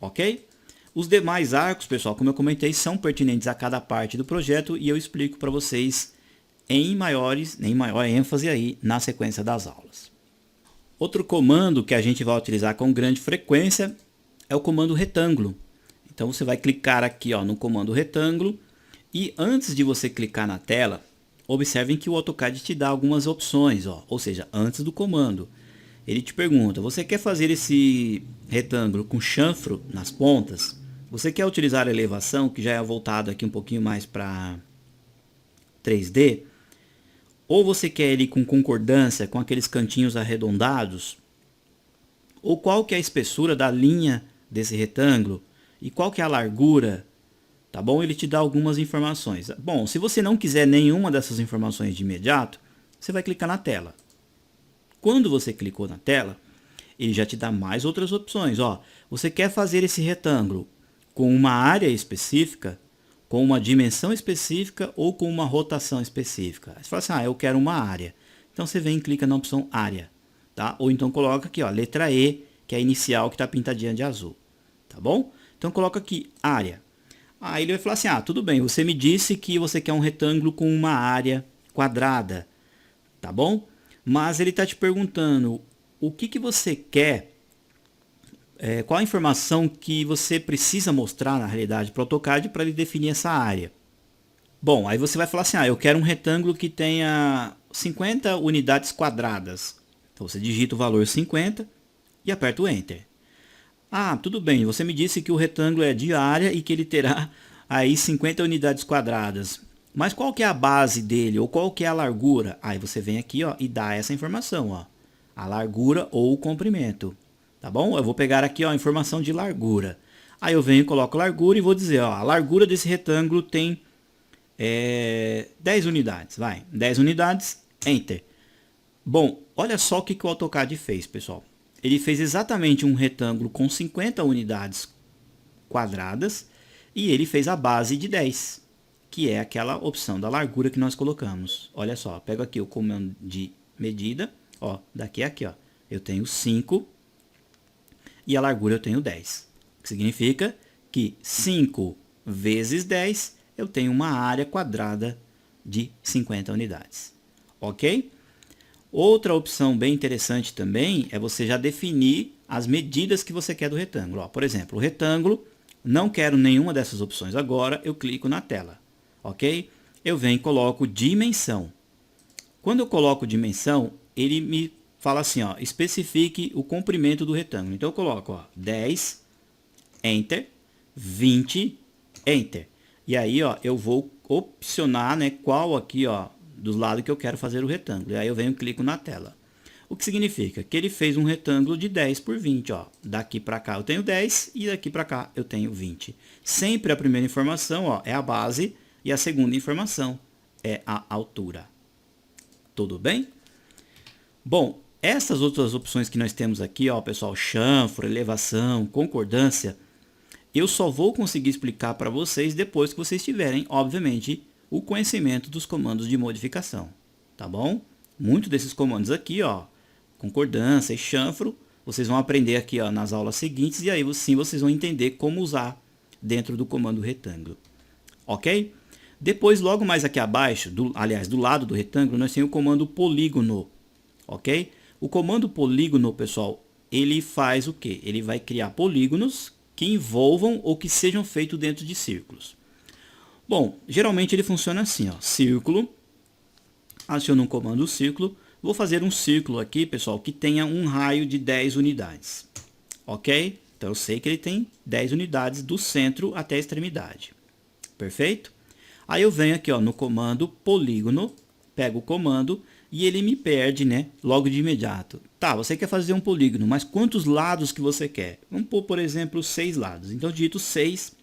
ok? Os demais arcos, pessoal, como eu comentei, são pertinentes a cada parte do projeto e eu explico para vocês em maior ênfase aí na sequência das aulas. Outro comando que a gente vai utilizar com grande frequência é o comando retângulo. Então você vai clicar aqui, ó, no comando retângulo e antes de você clicar na tela, observem que o AutoCAD te dá algumas opções, ó, ou seja, antes do comando. Ele te pergunta, você quer fazer esse retângulo com chanfro nas pontas? Você quer utilizar a elevação, que já é voltado aqui um pouquinho mais para 3D? Ou você quer ele com concordância, com aqueles cantinhos arredondados? Ou qual que é a espessura da linha desse retângulo? E qual que é a largura? Tá bom? Ele te dá algumas informações. Bom, se você não quiser nenhuma dessas informações de imediato, você vai clicar na tela. Quando você clicou na tela, ele já te dá mais outras opções. Ó, você quer fazer esse retângulo com uma área específica, com uma dimensão específica ou com uma rotação específica. Aí você fala assim, ah, eu quero uma área. Então você vem e clica na opção área, tá? Ou então coloca aqui, ó, letra E, que é a inicial que está pintadinha de azul, tá bom? Então coloca aqui área. Aí ele vai falar assim, ah, tudo bem, você me disse que você quer um retângulo com uma área quadrada, tá bom? Mas ele está te perguntando o que você quer, qual a informação que você precisa mostrar na realidade para o AutoCAD para ele definir essa área. Bom, aí você vai falar assim, eu quero um retângulo que tenha 50 unidades quadradas. Então você digita o valor 50 e aperta o Enter. Ah, tudo bem, você me disse que o retângulo é de área e que ele terá aí 50 unidades quadradas. Mas qual que é a base dele ou qual que é a largura? Aí você vem aqui e dá essa informação, a largura ou o comprimento. Tá bom? Eu vou pegar aqui a informação de largura. Aí eu venho e coloco largura e vou dizer, a largura desse retângulo tem 10 unidades, 10 unidades, Enter. Bom, olha só o que o AutoCAD fez, pessoal. Ele fez exatamente um retângulo com 50 unidades quadradas e ele fez a base de 10, que é aquela opção da largura que nós colocamos. Olha só, pego aqui o comando de medida, daqui a aqui, eu tenho 5 e a largura eu tenho 10. O que significa que 5 vezes 10 eu tenho uma área quadrada de 50 unidades. Ok? Outra opção bem interessante também é você já definir as medidas que você quer do retângulo. Por exemplo, o retângulo, não quero nenhuma dessas opções agora, eu clico na tela. Ok? Eu venho e coloco dimensão. Quando eu coloco dimensão, ele me fala assim, especifique o comprimento do retângulo. Então eu coloco 10, Enter, 20, Enter. E aí, eu vou opcionar, qual aqui, do lado que eu quero fazer o retângulo. E aí eu venho e clico na tela. O que significa? Que ele fez um retângulo de 10 por 20, Daqui para cá eu tenho 10 e daqui para cá eu tenho 20. Sempre a primeira informação, é a base e a segunda informação é a altura. Tudo bem? Bom, essas outras opções que nós temos aqui, pessoal, chanfro, elevação, concordância, eu só vou conseguir explicar para vocês depois que vocês tiverem, obviamente, o conhecimento dos comandos de modificação, tá bom? Muitos desses comandos aqui, concordância e chanfro, vocês vão aprender aqui nas aulas seguintes e aí sim vocês vão entender como usar dentro do comando retângulo, ok? Depois, logo mais aqui abaixo, do lado do retângulo, nós temos o comando polígono, ok? O comando polígono, pessoal, ele faz o quê? Ele vai criar polígonos que envolvam ou que sejam feitos dentro de círculos. Bom, geralmente ele funciona assim, círculo, aciono um comando círculo, vou fazer um círculo aqui, pessoal, que tenha um raio de 10 unidades, ok? Então eu sei que ele tem 10 unidades do centro até a extremidade, perfeito? Aí eu venho aqui no comando polígono, pego o comando e ele me perde, logo de imediato. Tá, você quer fazer um polígono, mas quantos lados que você quer? Vamos pôr, por exemplo, 6 lados. Então eu digito 6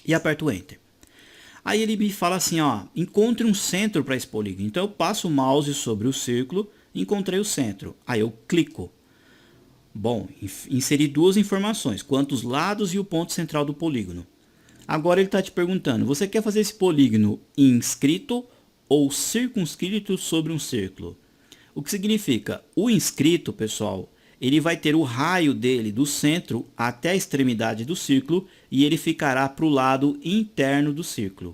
e aperto Enter. Aí ele me fala assim, encontre um centro para esse polígono. Então eu passo o mouse sobre o círculo, encontrei o centro. Aí eu clico. Bom, inseri duas informações, quantos lados e o ponto central do polígono. Agora ele está te perguntando, você quer fazer esse polígono inscrito ou circunscrito sobre um círculo? O que significa? O inscrito, pessoal, ele vai ter o raio dele do centro até a extremidade do círculo e ele ficará para o lado interno do círculo.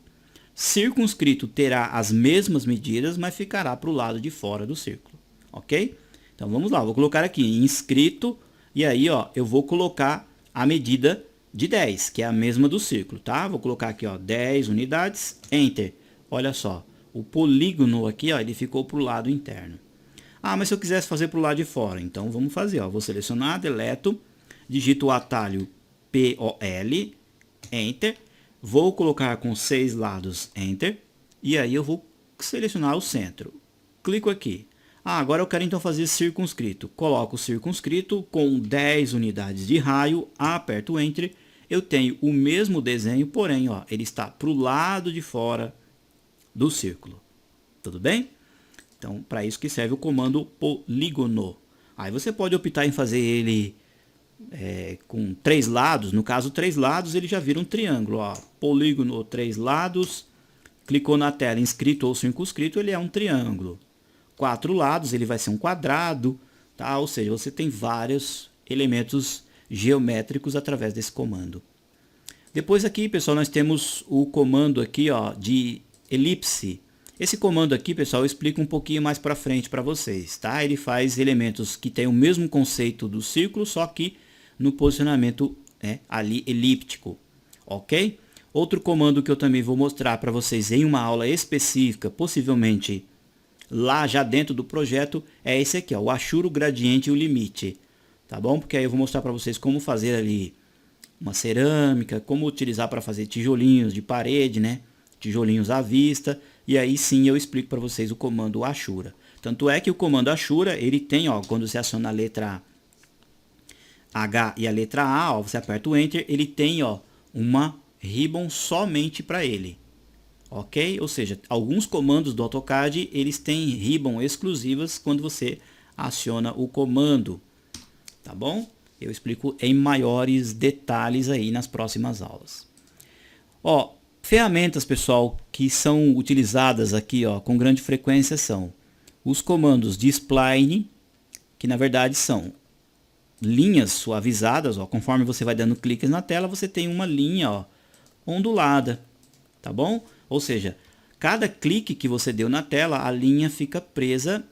Circunscrito terá as mesmas medidas, mas ficará para o lado de fora do círculo, ok? Então vamos lá, vou colocar aqui inscrito e aí eu vou colocar a medida de 10, que é a mesma do círculo, tá? Vou colocar aqui 10 unidades, Enter. Olha só, o polígono aqui ele ficou para o lado interno. Ah, mas se eu quisesse fazer para o lado de fora, então vamos fazer. Vou selecionar, deleto, digito o atalho POL, Enter. Vou colocar com 6 lados, Enter. E aí eu vou selecionar o centro. Clico aqui. Ah, agora eu quero então fazer circunscrito. Coloco o circunscrito com 10 unidades de raio, aperto Enter. Eu tenho o mesmo desenho, porém, ele está para o lado de fora do círculo. Tudo bem? Então, para isso que serve o comando polígono. Aí você pode optar em fazer ele com 3 lados. No caso, 3 lados, ele já vira um triângulo. Polígono, 3 lados. Clicou na tela, inscrito ou circunscrito, ele é um triângulo. 4 lados, ele vai ser um quadrado. Tá? Ou seja, você tem vários elementos geométricos através desse comando. Depois aqui, pessoal, nós temos o comando aqui de elipse. Esse comando aqui, pessoal, eu explico um pouquinho mais para frente para vocês, tá? Ele faz elementos que têm o mesmo conceito do círculo, só que no posicionamento ali elíptico, ok? Outro comando que eu também vou mostrar para vocês em uma aula específica, possivelmente lá já dentro do projeto, é esse aqui, ó, o Ashura, o gradiente e o limite, tá bom? Porque aí eu vou mostrar para vocês como fazer ali uma cerâmica, como utilizar para fazer tijolinhos de parede, né? Tijolinhos à vista, e aí sim eu explico para vocês o comando Ashura. Tanto é que o comando Ashura, ele tem, ó, quando você aciona a letra H e a letra A, ó, você aperta o Enter, ele tem, ó, uma ribbon somente para ele. Ok? Ou seja, alguns comandos do AutoCAD, eles têm ribbon exclusivas quando você aciona o comando. Tá bom? Eu explico em maiores detalhes aí nas próximas aulas. Ó, ferramentas, pessoal, que são utilizadas aqui, ó, com grande frequência são os comandos de spline, que na verdade são linhas suavizadas, ó, conforme você vai dando cliques na tela, você tem uma linha, ó, ondulada, tá bom? Ou seja, cada clique que você deu na tela, a linha fica presa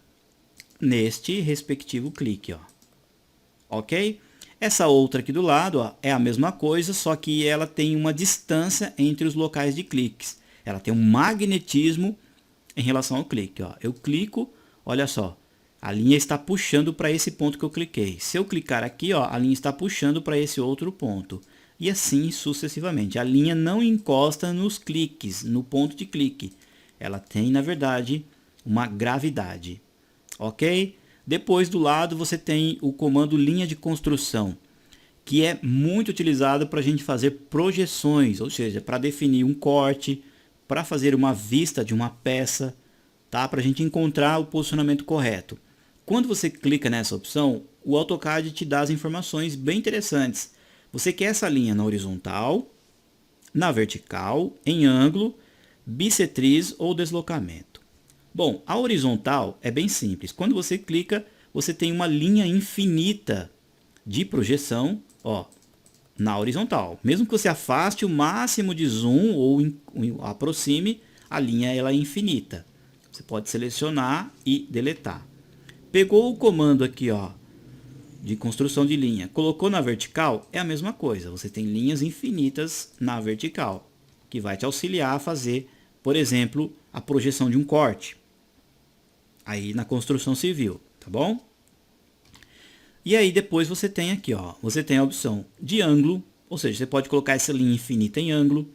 neste respectivo clique, ó. Ok? Essa outra aqui do lado, ó, é a mesma coisa, só que ela tem uma distância entre os locais de cliques. Ela tem um magnetismo em relação ao clique, ó. Eu clico, olha só, a linha está puxando para esse ponto que eu cliquei. Se eu clicar aqui, ó, a linha está puxando para esse outro ponto. E assim sucessivamente. A linha não encosta nos cliques, no ponto de clique. Ela tem, na verdade, uma gravidade. Ok? Depois do lado você tem o comando linha de construção, que é muito utilizado para a gente fazer projeções, ou seja, para definir um corte, para fazer uma vista de uma peça, tá? Para a gente encontrar o posicionamento correto. Quando você clica nessa opção, o AutoCAD te dá as informações bem interessantes. Você quer essa linha na horizontal, na vertical, em ângulo, bissetriz ou deslocamento. Bom, a horizontal é bem simples. Quando você clica, você tem uma linha infinita de projeção, ó, na horizontal. Mesmo que você afaste o máximo de zoom ou aproxime, a linha ela é infinita. Você pode selecionar e deletar. Pegou o comando aqui, ó, de construção de linha, colocou na vertical, é a mesma coisa. Você tem linhas infinitas na vertical, que vai te auxiliar a fazer, por exemplo, a projeção de um corte. Aí na construção civil, tá bom? E aí depois você tem aqui, ó, você tem a opção de ângulo, ou seja, você pode colocar essa linha infinita em ângulo.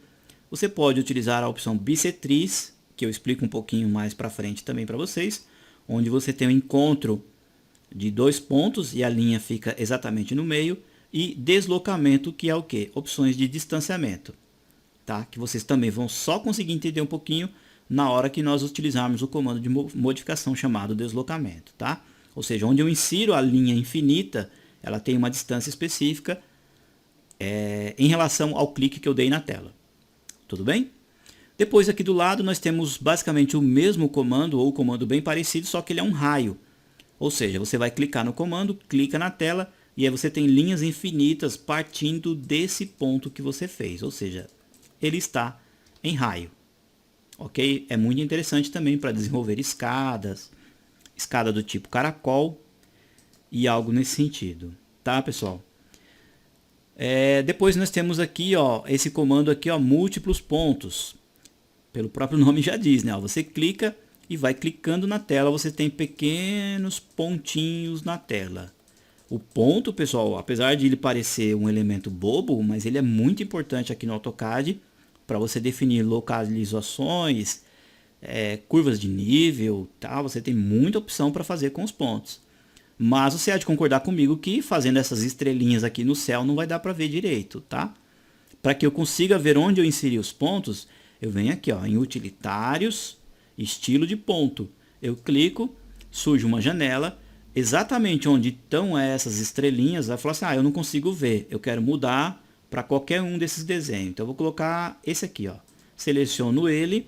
Você pode utilizar a opção bissetriz, que eu explico um pouquinho mais para frente também para vocês, onde você tem o encontro de dois pontos e a linha fica exatamente no meio, e deslocamento, que é o quê? Opções de distanciamento, tá? Que vocês também vão só conseguir entender um pouquinho na hora que nós utilizarmos o comando de modificação chamado deslocamento, tá? Ou seja, onde eu insiro a linha infinita, ela tem uma distância específica em relação ao clique que eu dei na tela. Tudo bem? Depois aqui do lado nós temos basicamente o mesmo comando, ou comando bem parecido, só que ele é um raio. Ou seja, você vai clicar no comando, clica na tela, e aí você tem linhas infinitas partindo desse ponto que você fez. Ou seja, ele está em raio. Ok? É muito interessante também para desenvolver escadas, escada do tipo caracol e algo nesse sentido, tá, pessoal? Depois nós temos aqui, ó, esse comando aqui, ó, múltiplos pontos. Pelo próprio nome já diz, né? Ó, você clica e vai clicando na tela, você tem pequenos pontinhos na tela. O ponto, pessoal, apesar de ele parecer um elemento bobo, mas ele é muito importante aqui no AutoCAD, para você definir localizações, curvas de nível, tá? Você tem muita opção para fazer com os pontos. Mas você há de concordar comigo que fazendo essas estrelinhas aqui no céu não vai dar para ver direito, tá? Para que eu consiga ver onde eu inseri os pontos, eu venho aqui, ó, em utilitários, estilo de ponto. Eu clico, surge uma janela, exatamente onde estão essas estrelinhas, vai falar assim, eu não consigo ver, eu quero mudar para qualquer um desses desenhos. Então eu vou colocar esse aqui, ó. Seleciono ele,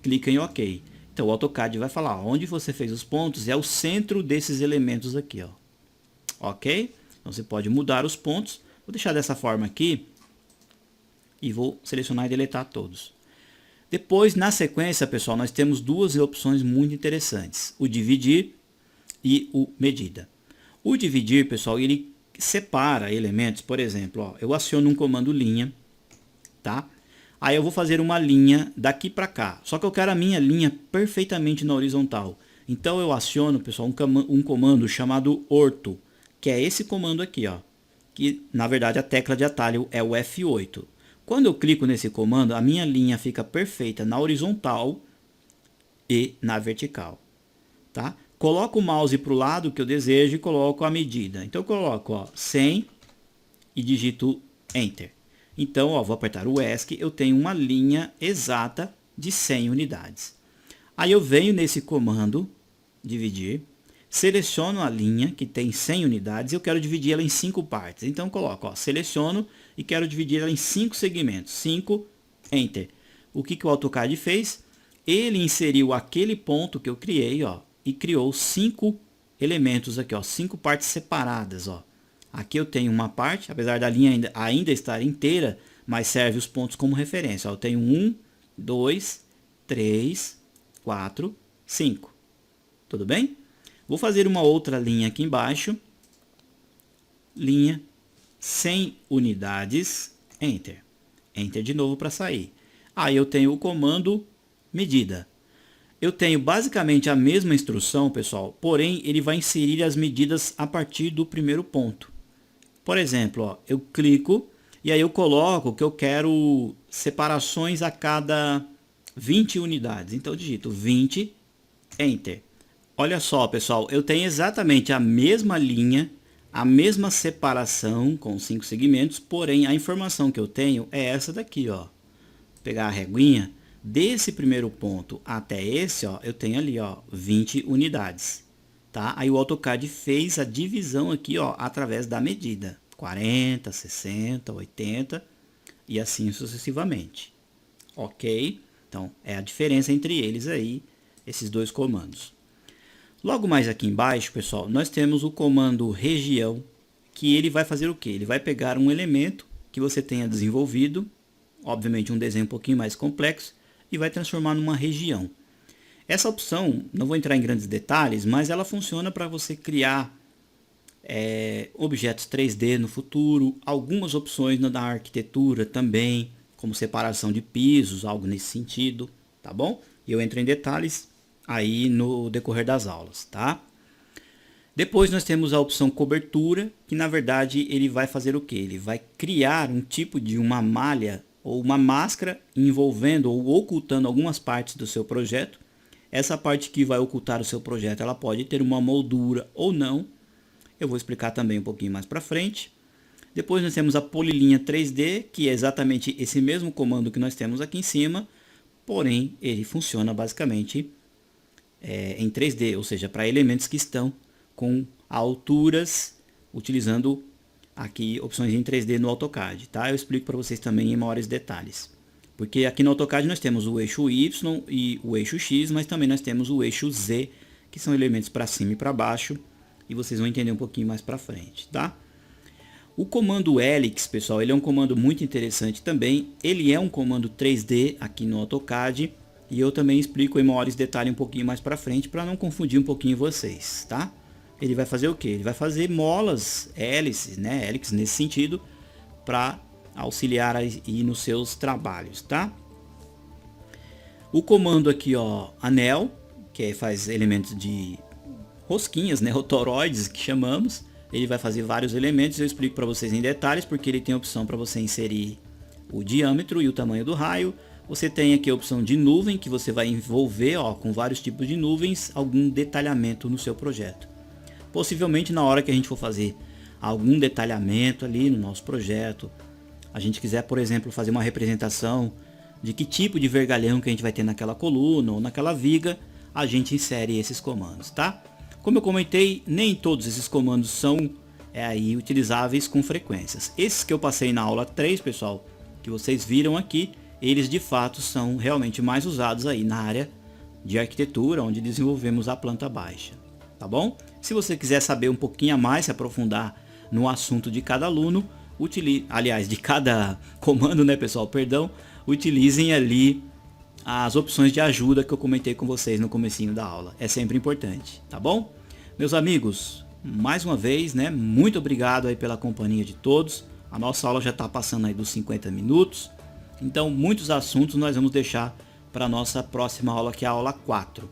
clica em OK. Então o AutoCAD vai falar, onde você fez os pontos é o centro desses elementos aqui, ó. Ok? Então você pode mudar os pontos. Vou deixar dessa forma aqui e vou selecionar e deletar todos. Depois, na sequência, pessoal, nós temos duas opções muito interessantes. O dividir e o medida. O dividir, pessoal, ele separa elementos. Por exemplo, ó, eu aciono um comando linha, tá? Aí eu vou fazer uma linha daqui para cá. Só que eu quero a minha linha perfeitamente na horizontal. Então eu aciono, pessoal, um comando chamado orto, que é esse comando aqui, ó. Que na verdade a tecla de atalho é o F8. Quando eu clico nesse comando, a minha linha fica perfeita na horizontal e na vertical, tá? Coloco o mouse para o lado que eu desejo e coloco a medida. Então eu coloco, ó, 100 e digito Enter. Então, ó, vou apertar o ESC, eu tenho uma linha exata de 100 unidades. Aí eu venho nesse comando, dividir, seleciono a linha que tem 100 unidades e eu quero dividir ela em 5 partes. Então coloco, ó, seleciono e quero dividir ela em 5 segmentos. 5, Enter. O que o AutoCAD fez? Ele inseriu aquele ponto que eu criei, ó, e criou 5 elementos aqui, ó, 5 partes separadas, ó. Aqui eu tenho uma parte, apesar da linha ainda estar inteira, mas serve os pontos como referência. Ó, eu tenho 1, 2, 3, 4, 5. Tudo bem? Vou fazer uma outra linha aqui embaixo. Linha 100 unidades, Enter. Enter de novo para sair. Aí eu tenho o comando medida. Eu tenho basicamente a mesma instrução, pessoal, porém ele vai inserir as medidas a partir do primeiro ponto. Por exemplo, ó, eu clico e aí eu coloco que eu quero separações a cada 20 unidades. Então eu digito 20, Enter. Olha só, pessoal, eu tenho exatamente a mesma linha, a mesma separação com 5 segmentos, porém a informação que eu tenho é essa daqui, ó. Vou pegar a reguinha, desse primeiro ponto até esse, ó, eu tenho ali, ó, 20 unidades, tá? Aí o AutoCAD fez a divisão aqui, ó, através da medida, 40, 60, 80 e assim sucessivamente. OK? Então, é a diferença entre eles aí, esses dois comandos. Logo mais aqui embaixo, pessoal, nós temos o comando região, que ele vai fazer o quê? Ele vai pegar um elemento que você tenha desenvolvido, obviamente um desenho um pouquinho mais complexo, e vai transformar numa região. Essa opção, não vou entrar em grandes detalhes, mas ela funciona para você criar objetos 3D no futuro, algumas opções na arquitetura também, como separação de pisos, algo nesse sentido, tá bom? Eu entro em detalhes aí no decorrer das aulas, tá? Depois nós temos a opção cobertura, que na verdade ele vai fazer o que? Ele vai criar um tipo de uma malha ou uma máscara envolvendo ou ocultando algumas partes do seu projeto. Essa parte que vai ocultar o seu projeto, ela pode ter uma moldura ou não. Eu vou explicar também um pouquinho mais para frente. Depois nós temos a polilinha 3D, que é exatamente esse mesmo comando que nós temos aqui em cima, porém ele funciona basicamente em 3D, ou seja, para elementos que estão com alturas, utilizando aqui opções em 3D no AutoCAD, tá? Eu explico para vocês também em maiores detalhes. Porque aqui no AutoCAD nós temos o eixo Y e o eixo X, mas também nós temos o eixo Z, que são elementos para cima e para baixo, e vocês vão entender um pouquinho mais para frente, tá? O comando Helix, pessoal, ele é um comando muito interessante também. Ele é um comando 3D aqui no AutoCAD, e eu também explico em maiores detalhes um pouquinho mais para frente, para não confundir um pouquinho vocês, tá? Ele vai fazer o que? Ele vai fazer molas, hélices, né? Hélices nesse sentido, para auxiliar aí nos seus trabalhos, tá? O comando aqui, ó, anel, que faz elementos de rosquinhas, né? Ou toroides, que chamamos. Ele vai fazer vários elementos, eu explico para vocês em detalhes, porque ele tem a opção para você inserir o diâmetro e o tamanho do raio. Você tem aqui a opção de nuvem, que você vai envolver, ó, com vários tipos de nuvens, algum detalhamento no seu projeto. Possivelmente na hora que a gente for fazer algum detalhamento ali no nosso projeto, a gente quiser, por exemplo, fazer uma representação de que tipo de vergalhão que a gente vai ter naquela coluna ou naquela viga, a gente insere esses comandos, tá? Como eu comentei, nem todos esses comandos são aí utilizáveis com frequências. Esses que eu passei na aula 3, pessoal, que vocês viram aqui, eles de fato são realmente mais usados aí na área de arquitetura, onde desenvolvemos a planta baixa, tá bom? Se você quiser saber um pouquinho a mais, se aprofundar no assunto de cada aluno, de cada comando, né, pessoal, perdão, utilizem ali as opções de ajuda que eu comentei com vocês no comecinho da aula. É sempre importante, tá bom? Meus amigos, mais uma vez, né, muito obrigado aí pela companhia de todos. A nossa aula já está passando aí dos 50 minutos. Então, muitos assuntos nós vamos deixar para a nossa próxima aula, que é a aula 4.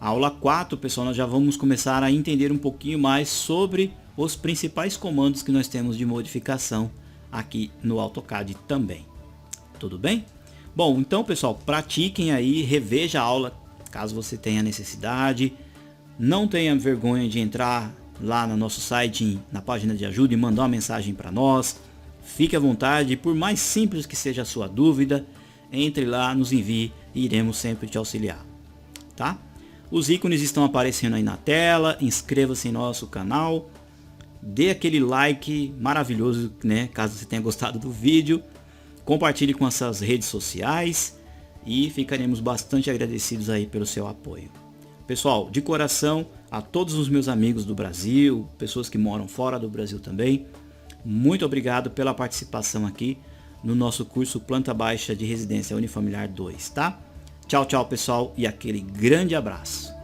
A aula 4, pessoal, nós já vamos começar a entender um pouquinho mais sobre os principais comandos que nós temos de modificação aqui no AutoCAD também. Tudo bem? Bom, então, pessoal, pratiquem aí, reveja a aula caso você tenha necessidade. Não tenha vergonha de entrar lá no nosso site, na página de ajuda, e mandar uma mensagem para nós. Fique à vontade, por mais simples que seja a sua dúvida, entre lá, nos envie e iremos sempre te auxiliar, tá? Os ícones estão aparecendo aí na tela, inscreva-se em nosso canal, dê aquele like maravilhoso, né, caso você tenha gostado do vídeo, compartilhe com as suas redes sociais e ficaremos bastante agradecidos aí pelo seu apoio. Pessoal, de coração, a todos os meus amigos do Brasil, pessoas que moram fora do Brasil também, muito obrigado pela participação aqui no nosso curso Planta Baixa de Residência Unifamiliar 2, tá? Tchau, tchau, pessoal, e aquele grande abraço.